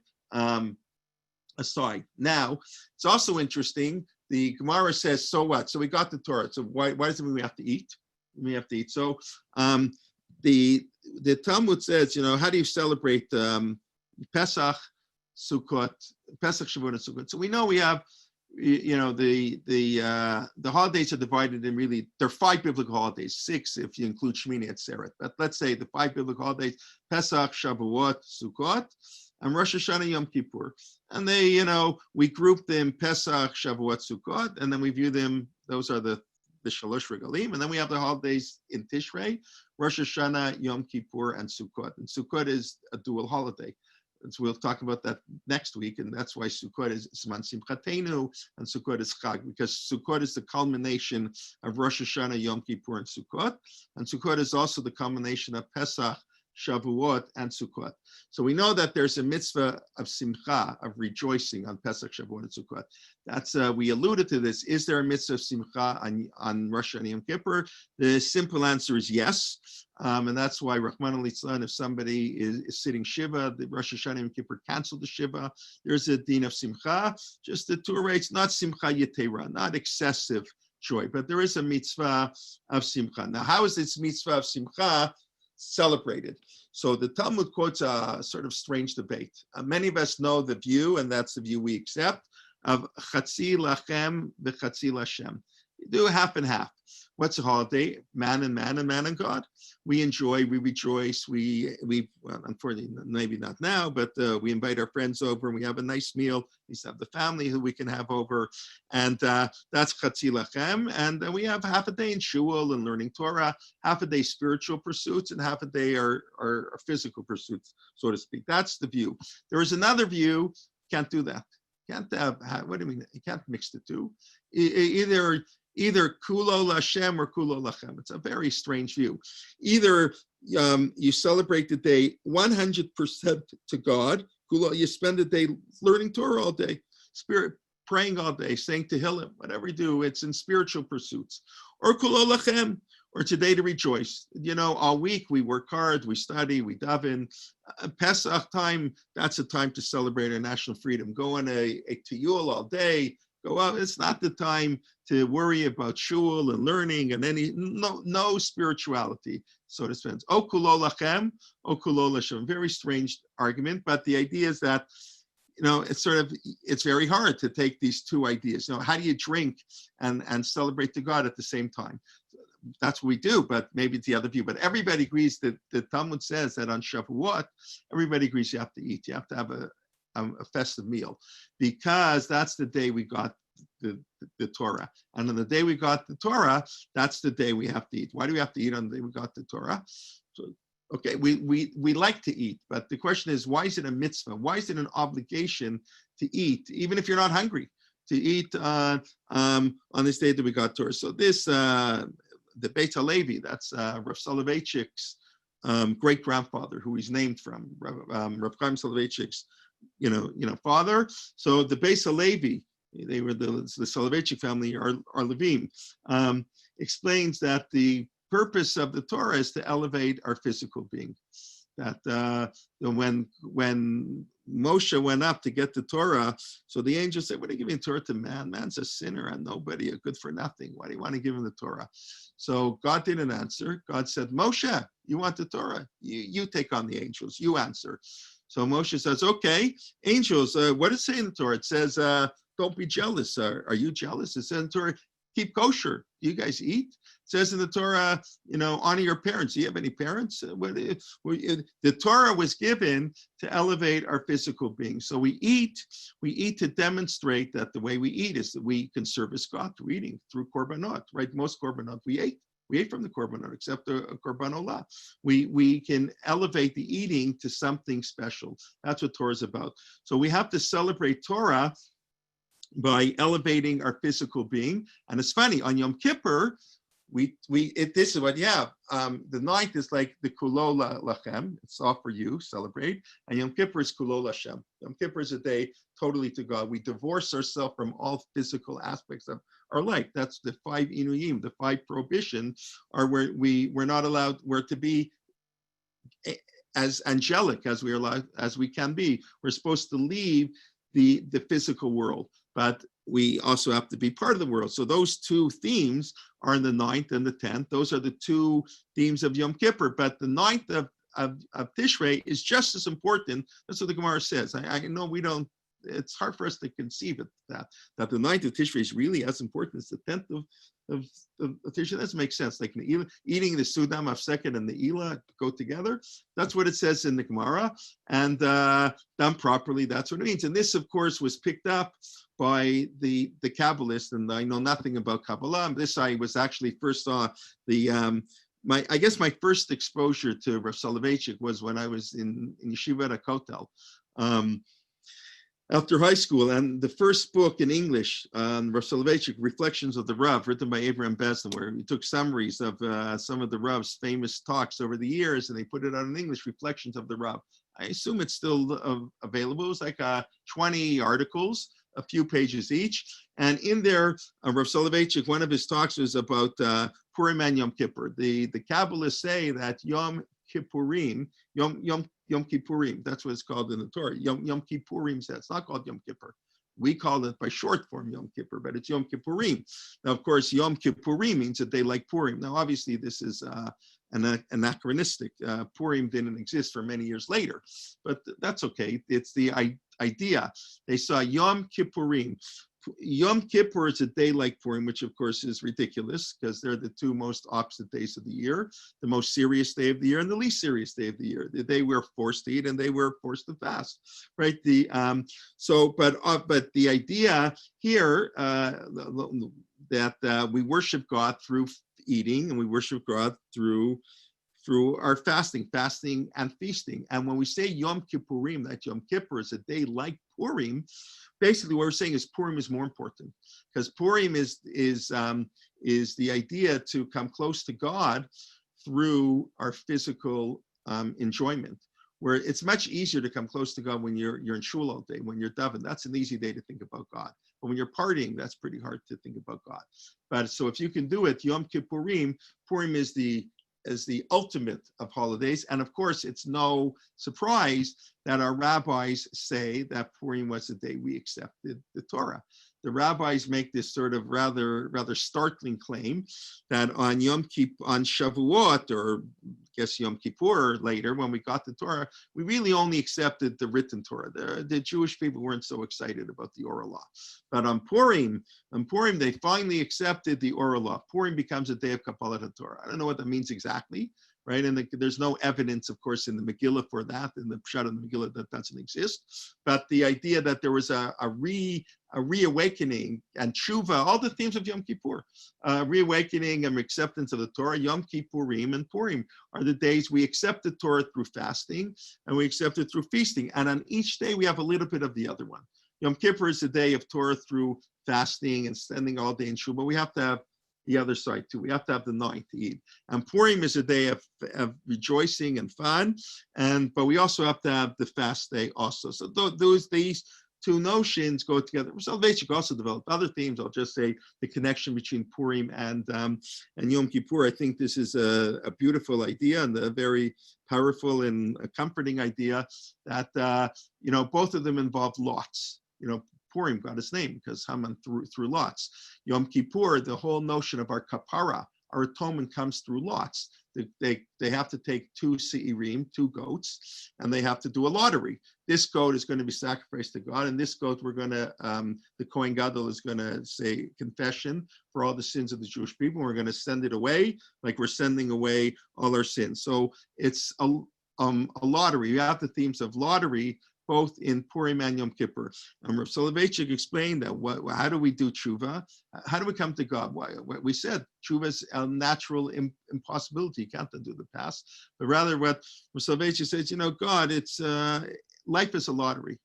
aside. Now, it's also interesting. The Gemara says, so what? So we got the Torah. So why does it mean we have to eat? We have to eat. So the Talmud says, how do you celebrate Pesach, Sukkot, Pesach, Shavuot, and Sukkot? So we know we have, the holidays are divided in there are 5 biblical holidays, 6 if you include Shmini Atzeret. But let's say the 5 biblical holidays: Pesach, Shavuot, Sukkot, and Rosh Hashanah, Yom Kippur. And they, we group them Pesach, Shavuot, Sukkot, and then we view them. Those are the Shalosh Regalim, and then we have the holidays in Tishrei, Rosh Hashanah, Yom Kippur, and Sukkot. And Sukkot is a dual holiday. So we'll talk about that next week, and that's why Sukkot is Zman Simchatenu, and Sukkot is Chag, because Sukkot is the culmination of Rosh Hashanah, Yom Kippur, and Sukkot. And Sukkot is also the culmination of Pesach, Shavuot, and Sukkot. So we know that there's a mitzvah of simcha, of rejoicing on Pesach, Shavuot, and Sukkot. That's we alluded to this. Is there a mitzvah of simcha on Rosh Hashanah Yom Kippur? The simple answer is yes, and that's why Rahman al-Litzlan, if somebody is sitting shiva, the Rosh Hashanah Yom Kippur canceled the shiva. There's a din of simcha, just the two rates, not simcha yetera, not excessive joy, but there is a mitzvah of simcha. Now, how is this mitzvah of simcha celebrated? So the Talmud quotes a sort of strange debate. Many of us know the view, and that's the view we accept, of Chatzi Lachem v'Chatzi Lashem. You do half and half. What's a holiday? Man and man and man and God. We enjoy, we rejoice, we well, unfortunately, maybe not now, but we invite our friends over and we have a nice meal. We have the family who we can have over, and that's Chatzi Lachem. And we have half a day in shul and learning Torah, half a day spiritual pursuits, and half a day are physical pursuits, so to speak. That's the view. There is another view, can't do that. Can't have, what do you mean? You can't mix the two. Either kulo lashem or kulo lachem. It's a very strange view. Either you celebrate the day 100% to God, kulo, you spend the day learning Torah all day. spirit, praying all day, saying Tehillim, whatever you do, it's in spiritual pursuits. Or Kulo Lachem, or today to rejoice. All week we work hard, we study, we daven. Pesach time, that's a time to celebrate our national freedom. Go on a tiyul all day, go out. It's not the time to worry about shul and learning and no spirituality, so to speak. O Kulo Lachem, O Kulo Lashem. Very strange argument, but the idea is that it's very hard to take these two ideas. How do you drink and celebrate to God at the same time? That's what we do, but maybe it's the other view. But everybody agrees that the Talmud says that on Shavuot, everybody agrees you have to eat. You have to have a festive meal, because that's the day we got the Torah. And on the day we got the Torah, that's the day we have to eat. Why do we have to eat on the day we got the Torah? Okay, we like to eat, but the question is, why is it a mitzvah? Why is it an obligation to eat, even if you're not hungry, to eat on this day that we got Torah? So this, the Beit HaLevi, that's Rav Soloveitchik's great grandfather, who he's named from, Rav Chaim Soloveitchik's, father. So the Beit HaLevi, they were the Soloveitchik family, are Levim, explains that the purpose of the Torah is to elevate our physical being. That when Moshe went up to get the Torah, so the angel said, "What are you giving Torah to man? Man's a sinner and nobody, a good for nothing. Why do you want to give him the Torah?" So God didn't answer. God said, "Moshe, you want the Torah? You take on the angels. You answer." So Moshe says, "Okay, angels, what does it say in the Torah? It says, don't be jealous. Are you jealous? It says in the Torah, keep kosher. Do you guys eat? It says in the Torah, honor your parents. Do you have any parents? The Torah was given to elevate our physical being. So we eat to demonstrate that the way we eat is that we can service God through eating, through korbanot, right? Most korbanot we ate. We ate from the korbanot, except the korban olah. We can elevate the eating to something special. That's what Torah is about. So we have to celebrate Torah by elevating our physical being. And it's funny, on Yom Kippur, this is what you have. The ninth is like the Kulo Lachem. It's all for you, celebrate. And Yom Kippur is Kulo Lashem. Yom Kippur is a day totally to God. We divorce ourselves from all physical aspects of our life. That's the 5 inuyim, the 5 prohibitions are where we're not allowed, we're to be as angelic as we can be. We're supposed to leave the physical world, but we also have to be part of the world. So those two themes are in the 9th and the 10th. Those are the two themes of Yom Kippur, but the 9th of Tishrei is just as important. That's what the Gemara says. I know we don't, it's hard for us to conceive it, that the 9th of Tishrei is really as important as the 10th of Tishrei. That doesn't make sense. Like eating the Sudam Afseket and the Ela go together. That's what it says in the Gemara. And done properly, that's what it means. And this, of course, was picked up by the Kabbalists, and I know nothing about Kabbalah. This I was actually first saw my first exposure to Rav Soloveitchik was when I was in Yeshiva at Kotel after high school, and the first book in English, Rav Soloveitchik, Reflections of the Rav, written by Abraham Beslan, where he took summaries of some of the Rav's famous talks over the years, and they put it out in English, Reflections of the Rav. I assume it's still available. It was like 20 articles, a few pages each. And in there, Rav Soloveitchik, one of his talks was about Purim and Yom Kippur. The Kabbalists say that Yom Kippurim, Yom Kippurim, that's what it's called in the Torah. Yom Kippurim says, it's not called Yom Kippur. We call it by short form Yom Kippur, but it's Yom Kippurim. Now, of course, Yom Kippurim means a day like Purim. Now, obviously, this is anachronistic. Purim didn't exist for many years later, but that's okay. It's the idea. They saw Yom Kippurim. Yom Kippur is a day like Purim, which of course is ridiculous because they're the two most opposite days of the year, the most serious day of the year and the least serious day of the year. They were forced to eat and they were forced to fast, right? But the idea here that we worship God through eating and we worship God through our fasting and feasting. And when we say Yom Kippurim, that Yom Kippur is a day like Purim, basically what we're saying is Purim is more important because Purim is the idea to come close to God through our physical enjoyment. where it's much easier to come close to God when you're in shul all day, when you're daven. That's an easy day to think about God. But when you're partying, that's pretty hard to think about God. But so if you can do it, Yom Kippurim, Purim is the ultimate of holidays. And of course, it's no surprise that our rabbis say that Purim was the day we accepted the Torah. The rabbis make this sort of rather startling claim that on on Shavuot, or I guess Yom Kippur later, when we got the Torah, we really only accepted the written Torah. The Jewish people weren't so excited about the oral law. But on Purim, they finally accepted the oral law. Purim becomes a day of Kabbalat Torah. I don't know what that means exactly, right? And there's no evidence, of course, in the Megillah for that, in the Pshat of the Megillah, that doesn't exist. But the idea that there was a reawakening and Teshuva, all the themes of Yom Kippur, reawakening and acceptance of the Torah, Yom Kippurim and Purim are the days we accept the Torah through fasting and we accept it through feasting. And on each day, we have a little bit of the other one. Yom Kippur is the day of Torah through fasting and spending all day in Shul, but we have to have the other side too. We have to have the ninth Eid. And Purim is a day of rejoicing and fun, but we also have to have the fast day also. So these two notions go together. Soloveitchik also developed other themes. I'll just say the connection between Purim and Yom Kippur. I think this is a beautiful idea and a very powerful and a comforting idea that both of them involve lots. Purim got its name because Haman threw lots. Yom Kippur, the whole notion of our kapara, our atonement, comes through lots. They have to take 2 seirim, 2 goats, and they have to do a lottery. This goat is going to be sacrificed to God, and this goat the Kohen Gadol is going to say confession for all the sins of the Jewish people. We're going to send it away like we're sending away all our sins. So it's a lottery. You have the themes of lottery both in Purim and Yom Kippur. And Rav Soloveitchik explained that how do we do tshuva? How do we come to God? What we said, tshuva is a natural impossibility. You can't undo the past. But rather what Rav Soloveitchik says, God, it's life is a lottery.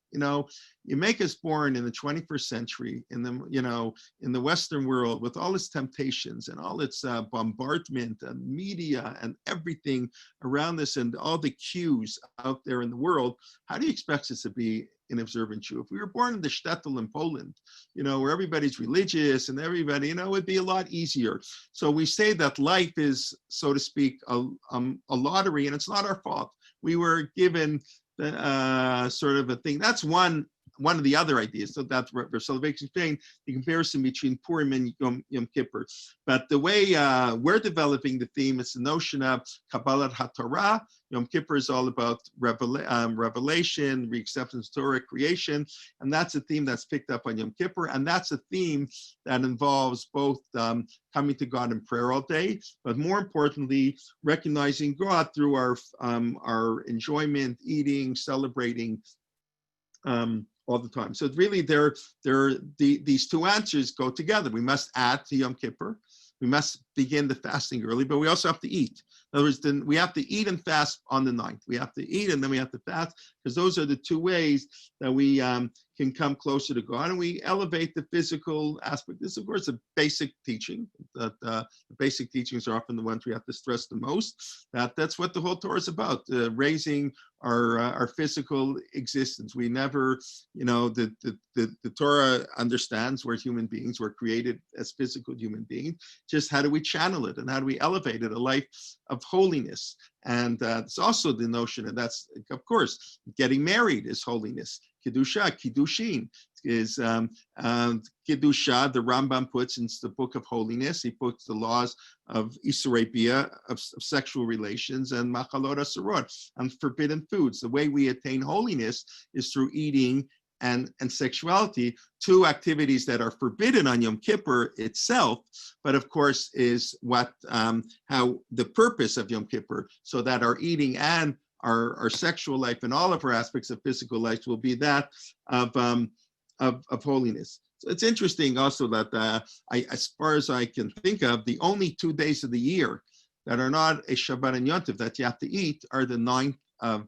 You make us born in the 21st century in the Western world with all its temptations and all its bombardment and media and everything around us and all the cues out there in the world. How do you expect us to be an observant Jew? If we were born in the shtetl in Poland, where everybody's religious and everybody, it'd be a lot easier. So we say that life is, so to speak, a lottery, and it's not our fault. We were given sort of a thing. That's one of the other ideas. So that's what Rav Soloveitchik explained, the comparison between Purim and Yom Kippur. But the way we're developing the theme is the notion of Kabbalat HaTorah. Yom Kippur is all about revelation, re-acceptance of Torah, creation. And that's a theme that's picked up on Yom Kippur. And that's a theme that involves both coming to God in prayer all day, but more importantly, recognizing God through our enjoyment, eating, celebrating, all the time. So really, these two answers go together. We must add to Yom Kippur. We must begin the fasting early, but we also have to eat. In other words, then we have to eat and fast on the 9th. We have to eat and then we have to fast, because those are the two ways that we can come closer to God, and we elevate the physical aspect. This, of course, a basic teaching. That the basic teachings are often the ones we have to stress the most. That's what the whole Torah is about, raising our physical existence. We never, the Torah understands we're human beings. We're created as physical human beings. Just how do we channel it and how do we elevate it? A life of holiness. And it's also the notion, and that's, of course, getting married is holiness. Kedusha, Kiddushin is Kedusha, the Rambam puts into the book of holiness. He puts the laws of Isurei Bia, of sexual relations, and Machalot Asurot, and forbidden foods. The way we attain holiness is through eating and sexuality, two activities that are forbidden on Yom Kippur itself, but of course is how the purpose of Yom Kippur, so that our eating and our sexual life and all of our aspects of physical life will be that of holiness. So it's interesting also that as far as I can think of, the only 2 days of the year that are not a Shabbat and Yom Tov that you have to eat are the 9th of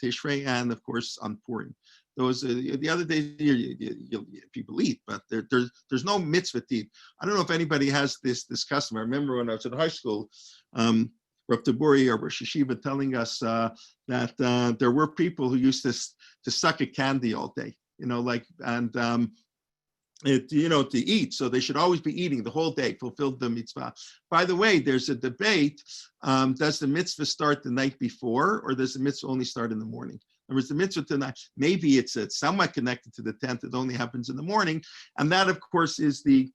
Tishrei and of course on Purim. Those the other days people eat, but there's no mitzvah to eat. I don't know if anybody has this custom. I remember when I was in high school, Rav Tabori or Rosh Hashiva telling us that there were people who used to suck a candy all day, to eat. So they should always be eating the whole day, fulfilled the mitzvah. By the way, there's a debate. Does the mitzvah start the night before, or does the mitzvah only start in the morning? In other words, the mitzvah tonight, maybe it's somewhat connected to the 10th. It only happens in the morning. And that, of course, is the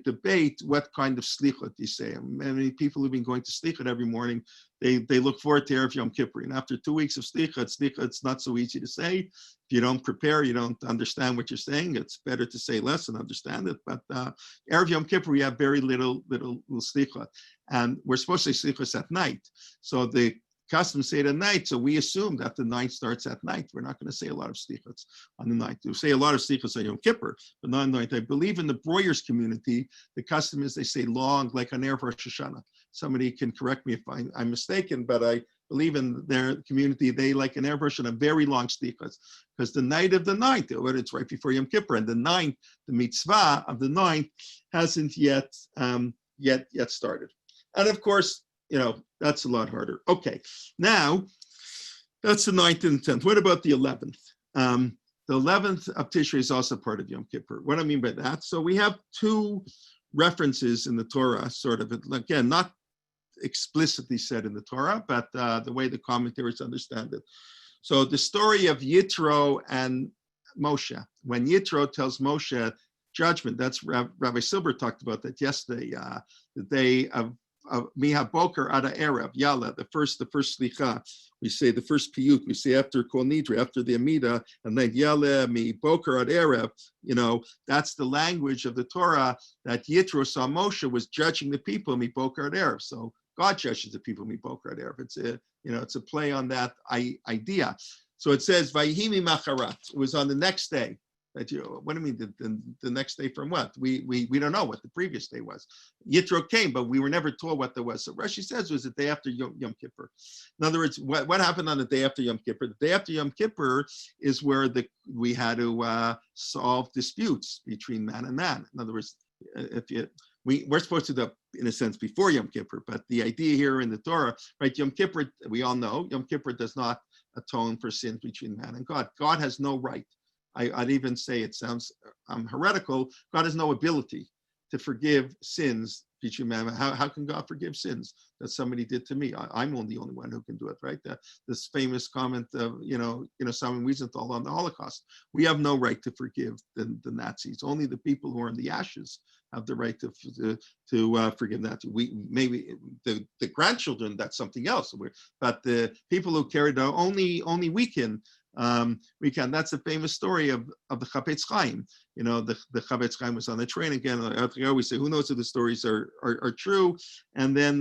debate. What kind of slichut you say? Many people who've been going to slichut every morning, they look forward to Erev Yom Kippur. And after 2 weeks of slichut, it's not so easy to say. If you don't prepare, you don't understand what you're saying. It's better to say less and understand it. But Erev Yom Kippur, we have very little slichut. And we're supposed to say slichut at night. So the custom say it at night, so we assume that the night starts at night. We're not going to say a lot of slichuts on the night. We say a lot of slichuts on Yom Kippur, but not on the night. I believe in the Breuers community, the custom is they say long, like on Erev Rosh Hashanah. Somebody can correct me if I'm mistaken, but I believe in their community, they like an Erev Rosh Hashanah, very long slichuts, because the night of the ninth, whether it's right before Yom Kippur, and the ninth, the mitzvah of the ninth hasn't yet started. And of course, that's a lot harder. Okay, now that's the 9th and 10th. What about the 11th? The 11th of Tishrei is also part of Yom Kippur. What do I mean by that? So we have two references in the Torah, sort of, again, not explicitly said in the Torah, but the way the commentaries understand it. So the story of Yitro and Moshe, when Yitro tells Moshe judgment, that's Rabbi Silber talked about that yesterday, the day of Miha Boker Ada Erev, Yalla, the first slicha, we say the first piyut, we say after Kol Nidre, after the Amida, and then Yalla, Mi Boker Ad Erev, that's the language of the Torah that Yitro saw Moshe was judging the people, Mi Boker Ad Erev. So God judges the people, Mi Boker Ad Erev. It's a play on that idea. So it says, Vayihimi Macharat, it was on the next day. What do you mean the next day from what? We don't know what the previous day was. Yitro came, but we were never told what there was. So Rashi says it was the day after Yom Kippur. In other words, what happened on the day after Yom Kippur? The day after Yom Kippur is where we had to solve disputes between man and man. In other words, we're supposed to do, in a sense, before Yom Kippur, but the idea here in the Torah, right? Yom Kippur, we all know, Yom Kippur does not atone for sins between man and God. God has no right. I'd even say it sounds heretical. God has no ability to forgive sins between man. How can God forgive sins that somebody did to me? I'm the only one who can do it, right? This famous comment of, Simon Wiesenthal on the Holocaust. We have no right to forgive the Nazis. Only the people who are in the ashes have the right to forgive that. We maybe the grandchildren, that's something else. But the people who carried out, only we can. That's a famous story of the Chafetz Chaim. The Chafetz Chaim was on the train again. I always say, who knows if the stories are true? And then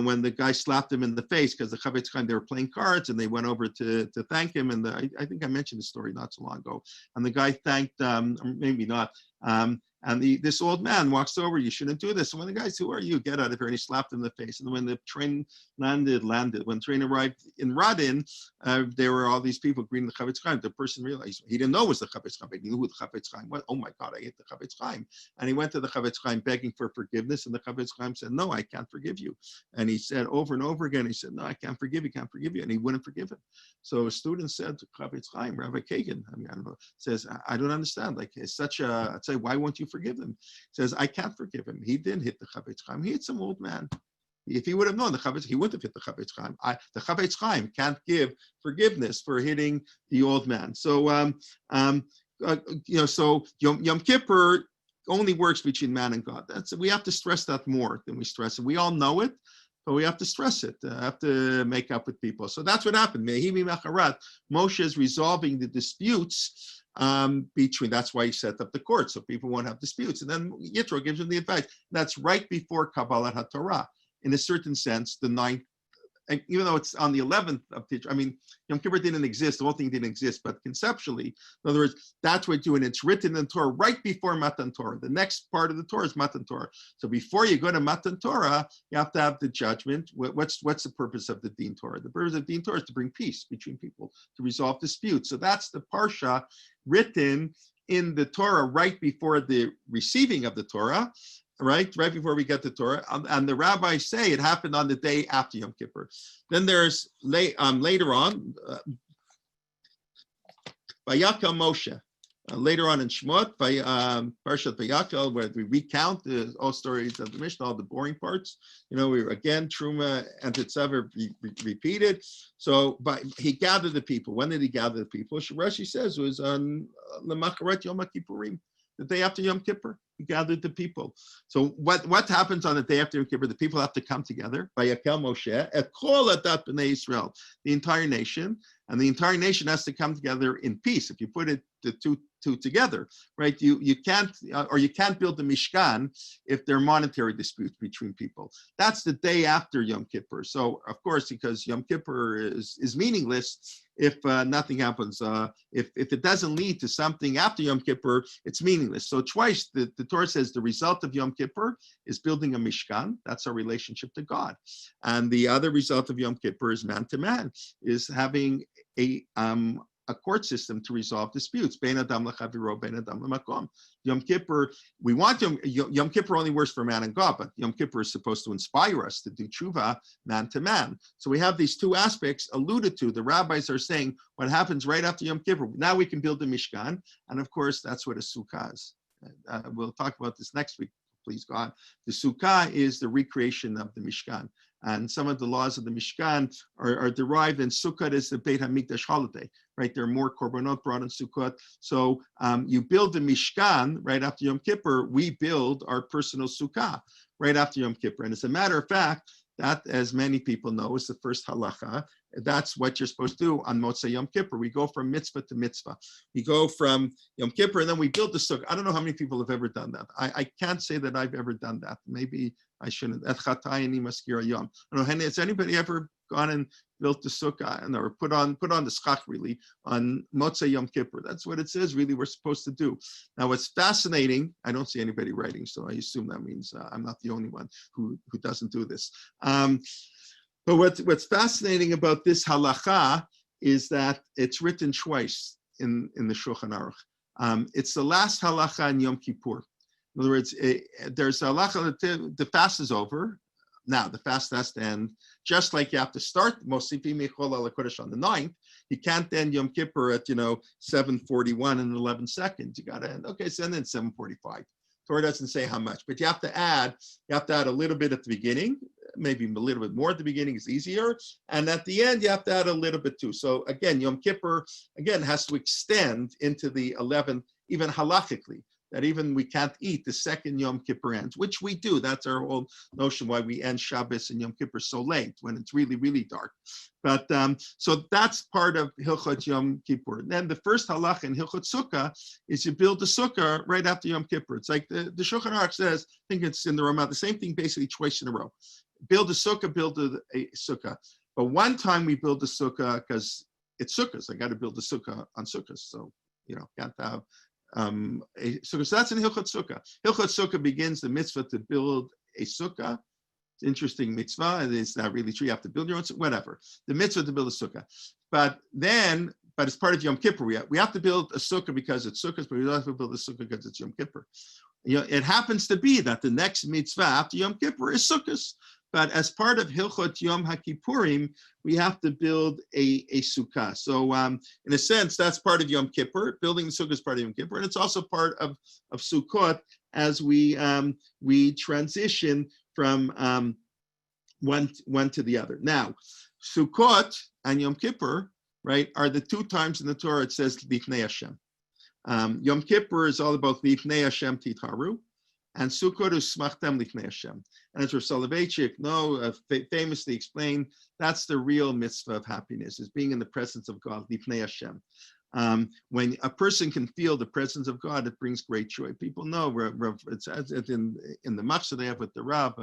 when the guy slapped him in the face, because the Chafetz Chaim, they were playing cards, and they went over to thank him. And I think I mentioned the story not so long ago. And the guy thanked, maybe not. And this old man walks over, you shouldn't do this. And when the guy said, who are you? Get out of here. And he slapped him in the face. And when the train landed. When the train arrived in Radin, there were all these people greeting the Chafetz Chaim. The person realized he didn't know it was the Chafetz Chaim. He knew who the Chafetz Chaim was. Oh my God, I hate the Chafetz Chaim. And he went to the Chafetz Chaim begging for forgiveness. And the Chafetz Chaim said, no, I can't forgive you. And he said over and over again, he said, no, I can't forgive you, can't forgive you. And he wouldn't forgive him. So a student said to Chafetz Chaim, Rabbi Kagan, I don't know, says, I don't understand. Like, it's such a, I'd say, why won't you forgive him? Says, I can't forgive him. He didn't hit the Chafetz Chaim. He hit some old man. If he would have known the Chafetz, he wouldn't have hit the Chafetz Chaim. The Chafetz Chaim can't give forgiveness for hitting the old man. So, so Yom Kippur only works between man and God. We have to stress that more than we stress it. We all know it, but we have to stress it. Have to make up with people. So that's what happened. Mehimi Macharat. Moshe is resolving the disputes between, that's why he set up the court, so people won't have disputes. And then Yitro gives him the advice. That's right before Kabbalat HaTorah. In a certain sense, the 9th, even though it's on the 11th of Tishrei, I mean, Yom Kippur didn't exist, the whole thing didn't exist, but conceptually, in other words, that's what you do, and it's written in Torah right before Matan Torah. The next part of the Torah is Matan Torah. So before you go to Matan Torah, you have to have the judgment. What's the purpose of the Din Torah? The purpose of Din Torah is to bring peace between people, to resolve disputes. So that's the Parsha written in the Torah right before the receiving of the Torah. right before we get to Torah, and the rabbis say it happened on the day after Yom Kippur. Then there's later on, Vayakel Moshe. Later on in Shemot, by Parshat Vayakel, where we recount all stories of the Mishnah, all the boring parts. We again Truma and Tetzaveh repeated. So, but he gathered the people. When did he gather the people? Rashi says it was on Lemacharet Yom Kippurim, the day after Yom Kippur. He gathered the people. So what happens on the day after Yom Kippur? The people have to come together. Vayakel Moshe et kol adat b'nei Yisrael, the entire nation, and the entire nation has to come together in peace. If you put it the two together, right? You can't build the Mishkan if there are monetary disputes between people. That's the day after Yom Kippur. So of course, because Yom Kippur is meaningless if nothing happens. If it doesn't lead to something after Yom Kippur, it's meaningless. So twice the Torah says the result of Yom Kippur is building a Mishkan. That's our relationship to God. And the other result of Yom Kippur is man to man, is having a court system to resolve disputes. Bein adam lechaviro, bein adam lemakom. Yom Kippur, we want Yom Kippur only works for man and God, but Yom Kippur is supposed to inspire us to do tshuva man to man. So we have these two aspects alluded to. The rabbis are saying what happens right after Yom Kippur. Now we can build the Mishkan, and of course that's what a sukkah is. We'll talk about this next week, please God. The sukkah is the recreation of the Mishkan. And some of the laws of the Mishkan are derived, and Sukkot is the Beit HaMikdash holiday, right? There are more korbanot brought in Sukkot. So you build the Mishkan right after Yom Kippur. We build our personal Sukkah right after Yom Kippur. And as a matter of fact, that, as many people know, is the first halacha. That's what you're supposed to do on Motzei Yom Kippur. We go from mitzvah to mitzvah. We go from Yom Kippur, and then we build the sukkah. I don't know how many people have ever done that. I can't say that I've ever done that. Maybe I shouldn't. Et chatayini maskira yom. I don't know, has anybody ever gone and built the sukkah or put on the schach really on Motzei Yom Kippur? That's what it says really we're supposed to do. Now what's fascinating, I don't see anybody writing, so I assume that means I'm not the only one who doesn't do this. But what's fascinating about this halacha is that it's written twice in the Shulchan Aruch. It's the last halacha in Yom Kippur. In other words, there's a halacha that the fast is over. Now the fast has to end. Just like you have to start Mosifim Mechol Al HaKodesh on the 9th, you can't end Yom Kippur at 7:41 and 11 seconds. You got to end. Okay, so then 7:45. Torah doesn't say how much, but you have to add a little bit at the beginning, maybe a little bit more at the beginning is easier, and at the end you have to add a little bit too. So again, Yom Kippur again has to extend into the 11th, even halachically, that even we can't eat the second Yom Kippur ends, which we do. That's our whole notion why we end Shabbos and Yom Kippur so late when it's really, really dark. But so that's part of Hilchot Yom Kippur. And then the first halacha in Hilchot Sukkah is you build the sukkah right after Yom Kippur. It's like the Shulchan Aruch says, I think it's in the Ramah, the same thing basically twice in a row. Build a sukkah, build a sukkah. But one time we build the sukkah because it's sukkahs. I got to build the sukkah on sukkahs. So, got to have so that's in Hilchot Sukkah. Hilchot Sukkah begins the mitzvah to build a sukkah. It's an interesting mitzvah. It's not really true. You have to build your own sukkah, whatever. The mitzvah to build a sukkah. But it's part of Yom Kippur. We have to build a sukkah because it's sukkahs, but we don't have to build a sukkah because it's Yom Kippur. It happens to be that the next mitzvah after Yom Kippur is sukkahs. But as part of Hilchot Yom HaKippurim, we have to build a sukkah. So in a sense, that's part of Yom Kippur. Building the sukkah is part of Yom Kippur. And it's also part of Sukkot as we transition from one to the other. Now, Sukkot and Yom Kippur, right, are the two times in the Torah it says Lifnei Hashem. Yom Kippur is all about Lifnei Hashem Titharu. And Sukkot is Smachtem Lifnei Hashem. And as Rav Soloveitchik famously explained, that's the real mitzvah of happiness, is being in the presence of God, Lifnei Hashem. When a person can feel the presence of God, it brings great joy. People know, it's in the Machshah they have with the Rav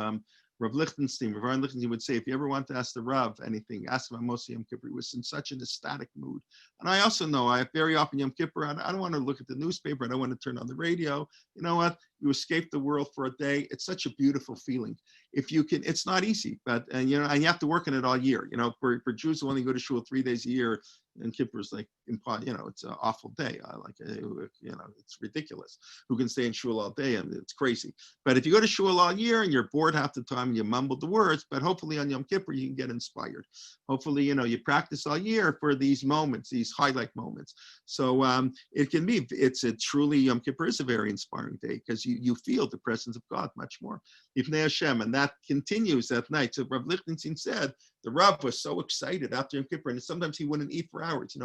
Lichtenstein, Rav Aaron Lichtenstein would say, if you ever want to ask the Rav anything, ask him about Motzei Yom Kippur. He was in such an ecstatic mood. And I also know, very often Yom Kippur, I don't want to look at the newspaper, I don't want to turn on the radio. You know what? you escape the world for a day. It's such a beautiful feeling. If you can, it's not easy, but, and you have to work on it all year. For Jews who only go to shul 3 days a year, and Kippur is like, it's an awful day. It's ridiculous. Who can stay in shul all day? And it's crazy. But if you go to shul all year and you're bored half the time, you mumble the words, but hopefully on Yom Kippur, you can get inspired. Hopefully, you practice all year for these moments, these highlight moments. So Yom Kippur is a very inspiring day because you feel the presence of God much more. Ifnei Hashem, and that continues that night. So Rav Lichtenstein said, the Rav was so excited after Yom Kippur, and sometimes he wouldn't eat for hours.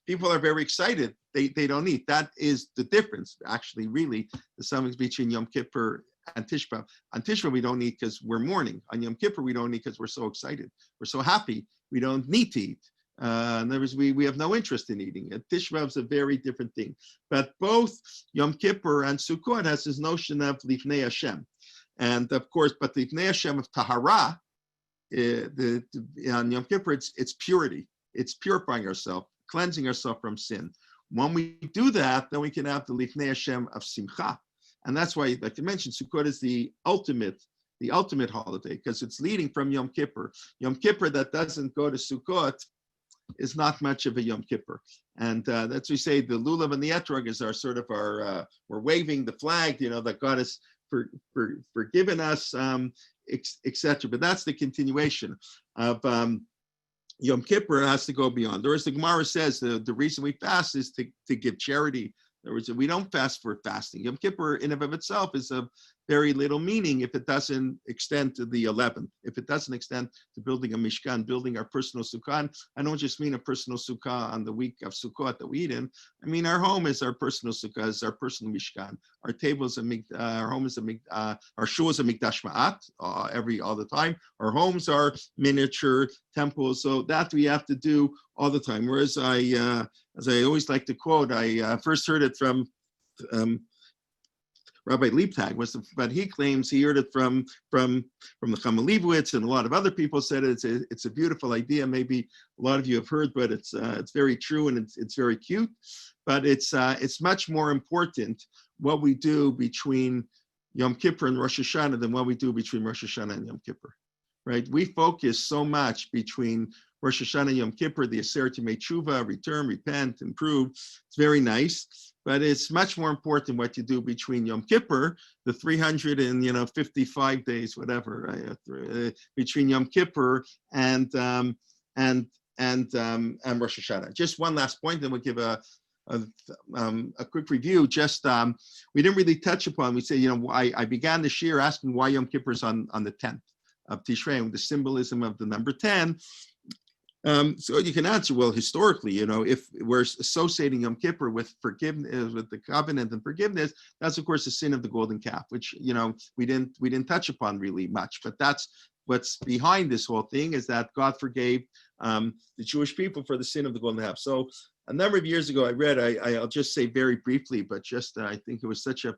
People are very excited. They don't eat. That is the difference, actually, really, the difference between Yom Kippur and Tishba. On Tishba, we don't eat because we're mourning. On Yom Kippur, we don't eat because we're so excited. We're so happy. We don't need to eat. In other words, we have no interest in eating. Tishba is a very different thing. But both Yom Kippur and Sukkot has this notion of Lifnei Hashem. And of course, but the Lifnei Hashem of Tahara, on Yom Kippur, it's purity. It's purifying ourselves, cleansing ourselves from sin. When we do that, then we can have the Lifnei Hashem of Simcha. And that's why, like you mentioned, Sukkot is the ultimate holiday, because it's leading from Yom Kippur. Yom Kippur that doesn't go to Sukkot is not much of a Yom Kippur. And that's we say the lulav and the etrog is our sort of we're waving the flag, that God has forgiven us, etc. But that's the continuation of Yom Kippur. Has to go beyond. Or as the Gemara says, the reason we fast is to give charity. In other words, we don't fast for fasting. Yom Kippur in and of itself is of very little meaning if it doesn't extend to the 11th, if it doesn't extend to building a Mishkan, building our personal Sukkah. I don't just mean a personal Sukkah on the week of Sukkot that we eat in. I mean, our home is our personal Sukkah, is our personal Mishkan. Our table is our home is our shul is a Mikdash Ma'at all the time. Our homes are miniature temples, so that we have to do all the time. Whereas as I always like to quote, I first heard it from Rabbi Liebtag, but he claims he heard it from the Chama Leibowitz, and a lot of other people said it's a beautiful idea. Maybe a lot of you have heard, but it's very true and it's very cute. But it's much more important what we do between Yom Kippur and Rosh Hashanah than what we do between Rosh Hashanah and Yom Kippur, right? We focus so much between Rosh Hashanah and Yom Kippur, the Aseret Yemei Teshuva, return, repent, improve. It's very nice. But it's much more important what you do between Yom Kippur, the 355 days, whatever, between Yom Kippur and Rosh Hashanah. Just one last point, then we'll give a quick review. Just we didn't really touch upon. We say, I began this year asking why Yom Kippur is on the 10th of Tishrei, and the symbolism of the number 10. So you can answer, well, historically, if we're associating Yom Kippur with forgiveness, with the covenant and forgiveness, that's of course the sin of the golden calf, which we didn't touch upon really much. But that's what's behind this whole thing, is that God forgave the Jewish people for the sin of the golden calf. So a number of years ago, I read, I'll just say very briefly, but just I think it was such a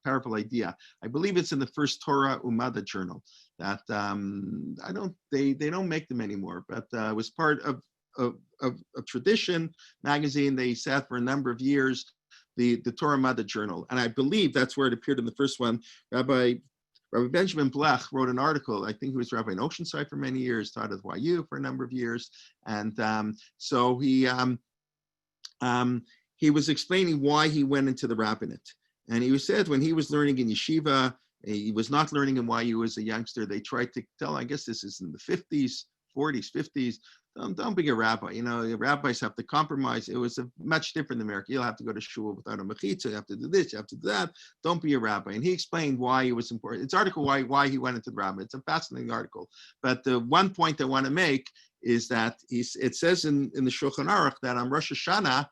powerful idea. I believe it's in the first Torah Umada journal that they don't make them anymore, but it was part of Tradition magazine. They sat for a number of years, the Torah Umada journal, and I believe that's where it appeared in the first one. Rabbi Benjamin Blech wrote an article. I think he was rabbi in Oceanside for many years, taught at YU for a number of years, and so he was explaining why he went into the rabbinate. And he said when he was learning in yeshiva, he was not learning in YU as a youngster. They tried to tell, I guess this is in the 50s, 40s, 50s, don't be a rabbi. Rabbis have to compromise. It was much different in America. You'll have to go to shul without a mechitza. You have to do this, you have to do that. Don't be a rabbi. And he explained why it was important. It's an article why he went into the rabbinate. It's a fascinating article. But the one point I want to make is that it says in the Shulchan Aruch that on Rosh Hashanah,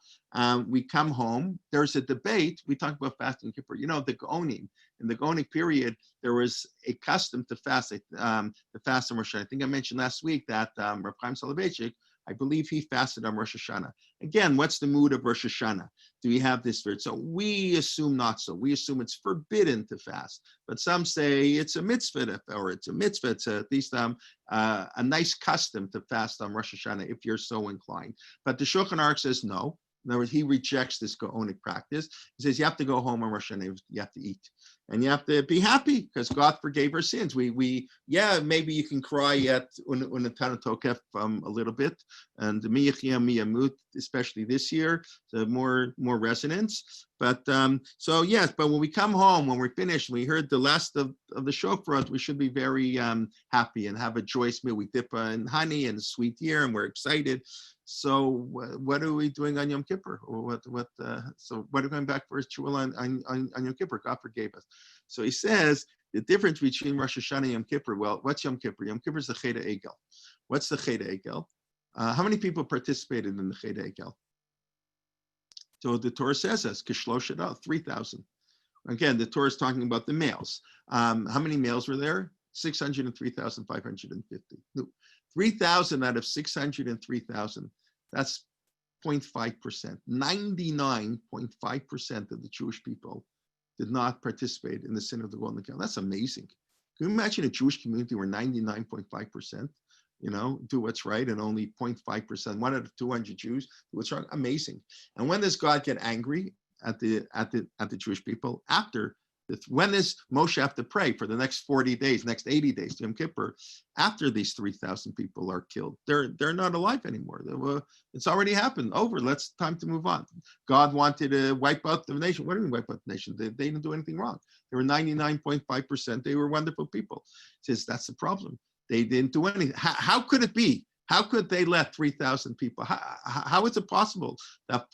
we come home, there's a debate. We talk about fasting Kippur. The Gaonim, in the Gaonic period, there was a custom to fast on Rosh Hashanah. I think I mentioned last week that Rav Chaim Soloveitchik, I believe he fasted on Rosh Hashanah. Again, what's the mood of Rosh Hashanah? Do we have this spirit? So we assume not so. We assume it's forbidden to fast. But some say it's a mitzvah, or it's a mitzvah. It's at least a nice custom to fast on Rosh Hashanah if you're so inclined. But the Shulchan Aruch says no. In other words, he rejects this Gaonic practice. He says you have to go home on Rosh Hashanah, you have to eat. And you have to be happy because God forgave our sins. Yeah, maybe you can cry at Untitled Chapter a little bit, and Miyamut, especially this year, so more resonance. But so yes, but when we come home, when we're finished, we heard the last of the shofar, we should be very happy and have a joyous meal. We dip in honey and sweet year, and we're excited. So what are we doing on Yom Kippur? Or so what are we going back for Shul on Yom Kippur? God forgave us. So he says the difference between Rosh Hashanah and Yom Kippur. Well, what's Yom Kippur? Yom Kippur is the Cheder Egel. What's the Cheder Egel? How many people participated in the Cheder Egel? So the Torah says us, Kishloshadal, 3,000. Again, the Torah is talking about the males. How many males were there? 603,550. 3,000 out of 603,000. That's 0.5%. 99.5% of the Jewish people did not participate in the sin of the golden cow. That's amazing. Can you imagine a Jewish community where 99.5%, do what's right, and only 0.5%, 1 out of 200 Jews do what's wrong? Amazing. And when does God get angry at the Jewish people? When does Moshe have to pray for the next 40 days, next 80 days, Yom Kippur, after these 3,000 people are killed? They're not alive anymore. It's already happened. Over. Time to move on. God wanted to wipe out the nation. What do you mean wipe out the nation? They didn't do anything wrong. They were 99.5%. They were wonderful people. He says that's the problem. They didn't do anything. How could it be? How could they let 3,000 people? How is it possible that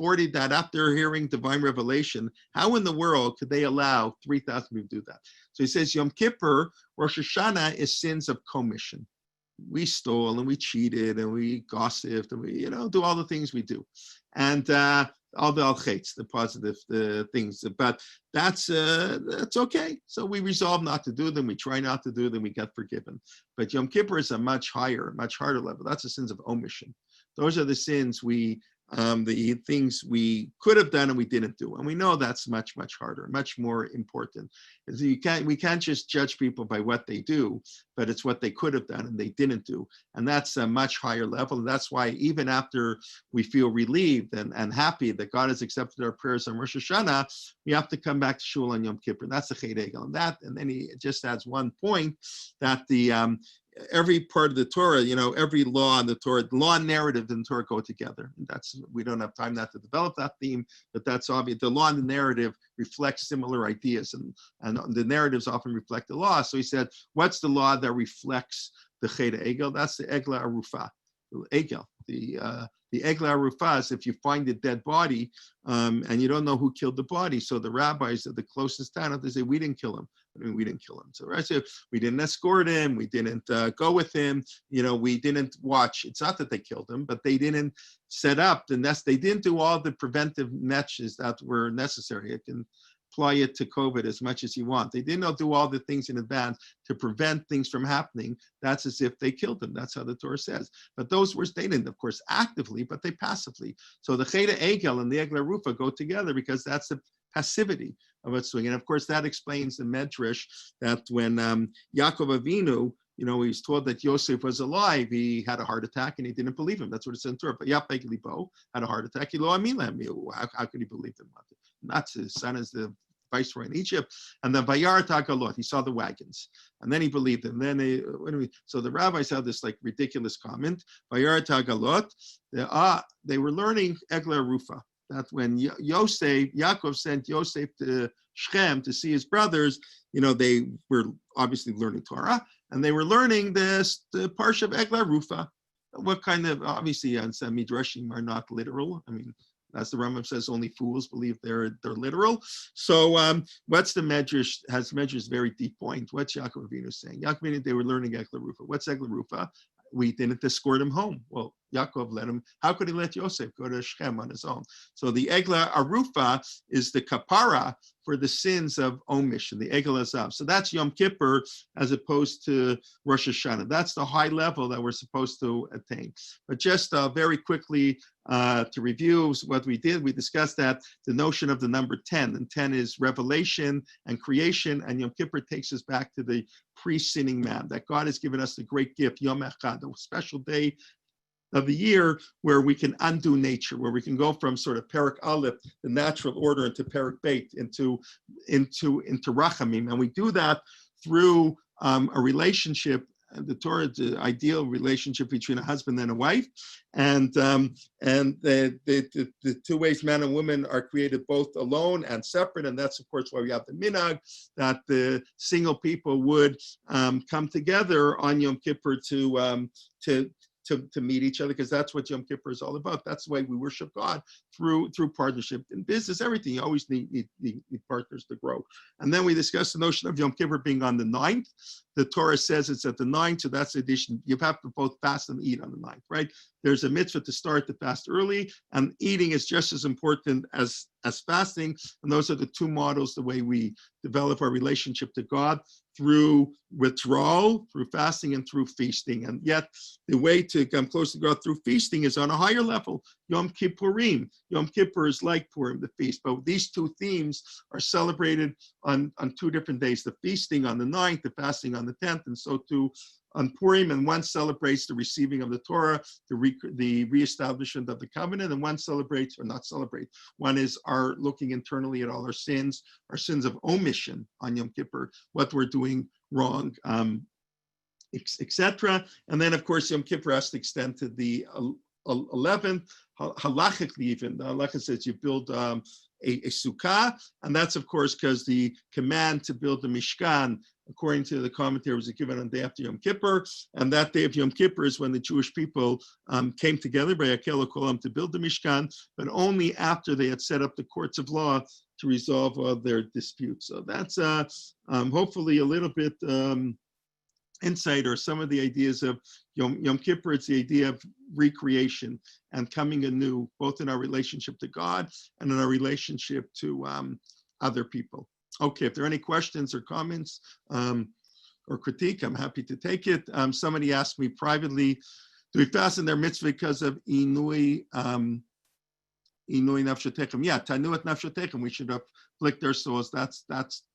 after hearing divine revelation, how in the world could they allow 3,000 people to do that? So he says Yom Kippur, Rosh Hashanah is sins of commission. We stole and we cheated and we gossiped and we, do all the things we do. And all the al-chaitz, the positive things. But that's okay. So we resolve not to do them. We try not to do them. We get forgiven. But Yom Kippur is a much harder level. That's the sins of omission. Those are the sins the things we could have done and we didn't do. And we know that's much, much harder, much more important. We can't just judge people by what they do, but it's what they could have done and they didn't do. And that's a much higher level. And that's why even after we feel relieved and happy that God has accepted our prayers on Rosh Hashanah, we have to come back to Shul on Yom Kippur. That's the Cheder Egel. And then he just adds one point that every part of the Torah, every law in the Torah, the law and narrative in the Torah go together. We don't have time now to develop that theme, but that's obvious. The law and the narrative reflect similar ideas, and the narratives often reflect the law. So he said, what's the law that reflects the Cheder Egel? That's the Egla Arufah. Egel. The Egla Arufah is if you find a dead body and you don't know who killed the body. So the rabbis of the closest town, they say, we didn't kill him. We didn't kill him. So we didn't escort him. We didn't go with him. We didn't watch. It's not that they killed him, but they didn't set up the nest. They didn't do all the preventive measures that were necessary. It can apply it to COVID as much as you want. They did not do all the things in advance to prevent things from happening. That's as if they killed them. That's how the Torah says. But those were stated, of course, actively, but they passively. So the Cheder Egel and the Egla Rufa go together because that's the passivity of what's doing. And of course, that explains the Medrash that when Yaakov Avinu, he's told that Yosef was alive, he had a heart attack and he didn't believe him. That's what it says in Torah. But Yapek Libo had a heart attack. How could he believe him? Not his son is the viceroy in Egypt. And then Vayar Tagalot, he saw the wagons. And then he believed him. Then so the rabbis had this ridiculous comment. Vayar Tagalot, they were learning Egla Rufa. That when Yaakov sent Yosef to Shechem to see his brothers, they were obviously learning Torah, and they were learning the Parsha of Egla Rufa. What kind of, obviously, some Midrashim are not literal. I mean, as the Rambam says, only fools believe they're literal. So what's the Medrash? Has Medrash very deep point? What's Yaakov Avinu saying? Yaakov Avinu, they were learning Egla Rufa. What's Egla Rufa? We didn't escort him home. Well, Yaakov let him. How could he let Yosef go to Shechem on his own? So the Egla Arufa is the kapara for the sins of omission, the Egel Azav. So that's Yom Kippur as opposed to Rosh Hashanah. That's the high level that we're supposed to attain. But just very quickly to review what we did, we discussed that the notion of the number 10, and 10 is revelation and creation, and Yom Kippur takes us back to the pre-sinning man, that God has given us the great gift, Yom Echad, a special day of the year, where we can undo nature, where we can go from sort of Perek Aleph, the natural order, into Perek Beit, into Rachamim, and we do that through a relationship. The Torah, the ideal relationship between a husband and a wife, and the two ways man and woman are created both alone and separate, and that's of course why we have the minhag that the single people would come together on Yom Kippur to meet each other, because that's what Yom Kippur is all about. That's the way we worship God, through partnership. In business, everything, you always need partners to grow. And then we discussed the notion of Yom Kippur being on the 9th. The Torah says it's at the 9th, so that's the addition. You have to both fast and eat on the 9th, right? There's a mitzvah to start the fast early, and eating is just as important as fasting. And those are the two models, the way we develop our relationship to God, through withdrawal, through fasting, and through feasting. And yet the way to come close to God through feasting is on a higher level. Yom Kippurim. Yom Kippur is like Purim, the feast. But these two themes are celebrated on two different days. The feasting on the 9th, the fasting on the 10th, and so too on Purim. And one celebrates the receiving of the Torah, the reestablishment of the covenant, and one celebrates, or not celebrate, one is our looking internally at all our sins of omission on Yom Kippur, what we're doing wrong, etc. And then, of course, Yom Kippur has to extend to the 11th, halachically even. The halacha says you build a sukkah, and that's, of course, because the command to build the Mishkan, according to the commentary, was given on the day after Yom Kippur, and that day of Yom Kippur is when the Jewish people came together by Yakel Kolam to build the Mishkan, but only after they had set up the courts of law to resolve their disputes. So that's hopefully a little bit insight, or some of the ideas of Yom Kippur. It's the idea of recreation and coming anew, both in our relationship to God and in our relationship to other people. Okay, if there are any questions or comments or critique, I'm happy to take it. Somebody asked me privately, do we fast in their mitzvah because of inui nafshatechem? Yeah, tanuat nafshatechem. We should afflict our souls. That's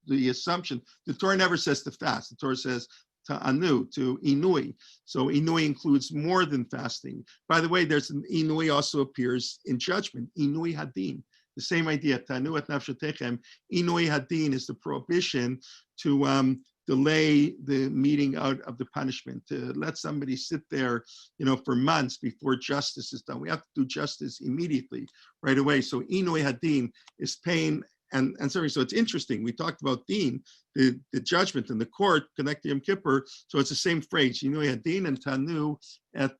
the assumption. The Torah never says to fast. The Torah says to anu, to inui. So inui includes more than fasting. By the way, there's an inui also appears in judgment. Inui hadin. The same idea, tanuat nafshatechem. Inui hadin is the prohibition to delay the meting out of the punishment, to let somebody sit there, for months before justice is done. We have to do justice immediately, right away. So inui hadin is pain and suffering. So it's interesting. We talked about din, the judgment in the court connected to Yom Kippur. So it's the same phrase, inui hadin and tanu at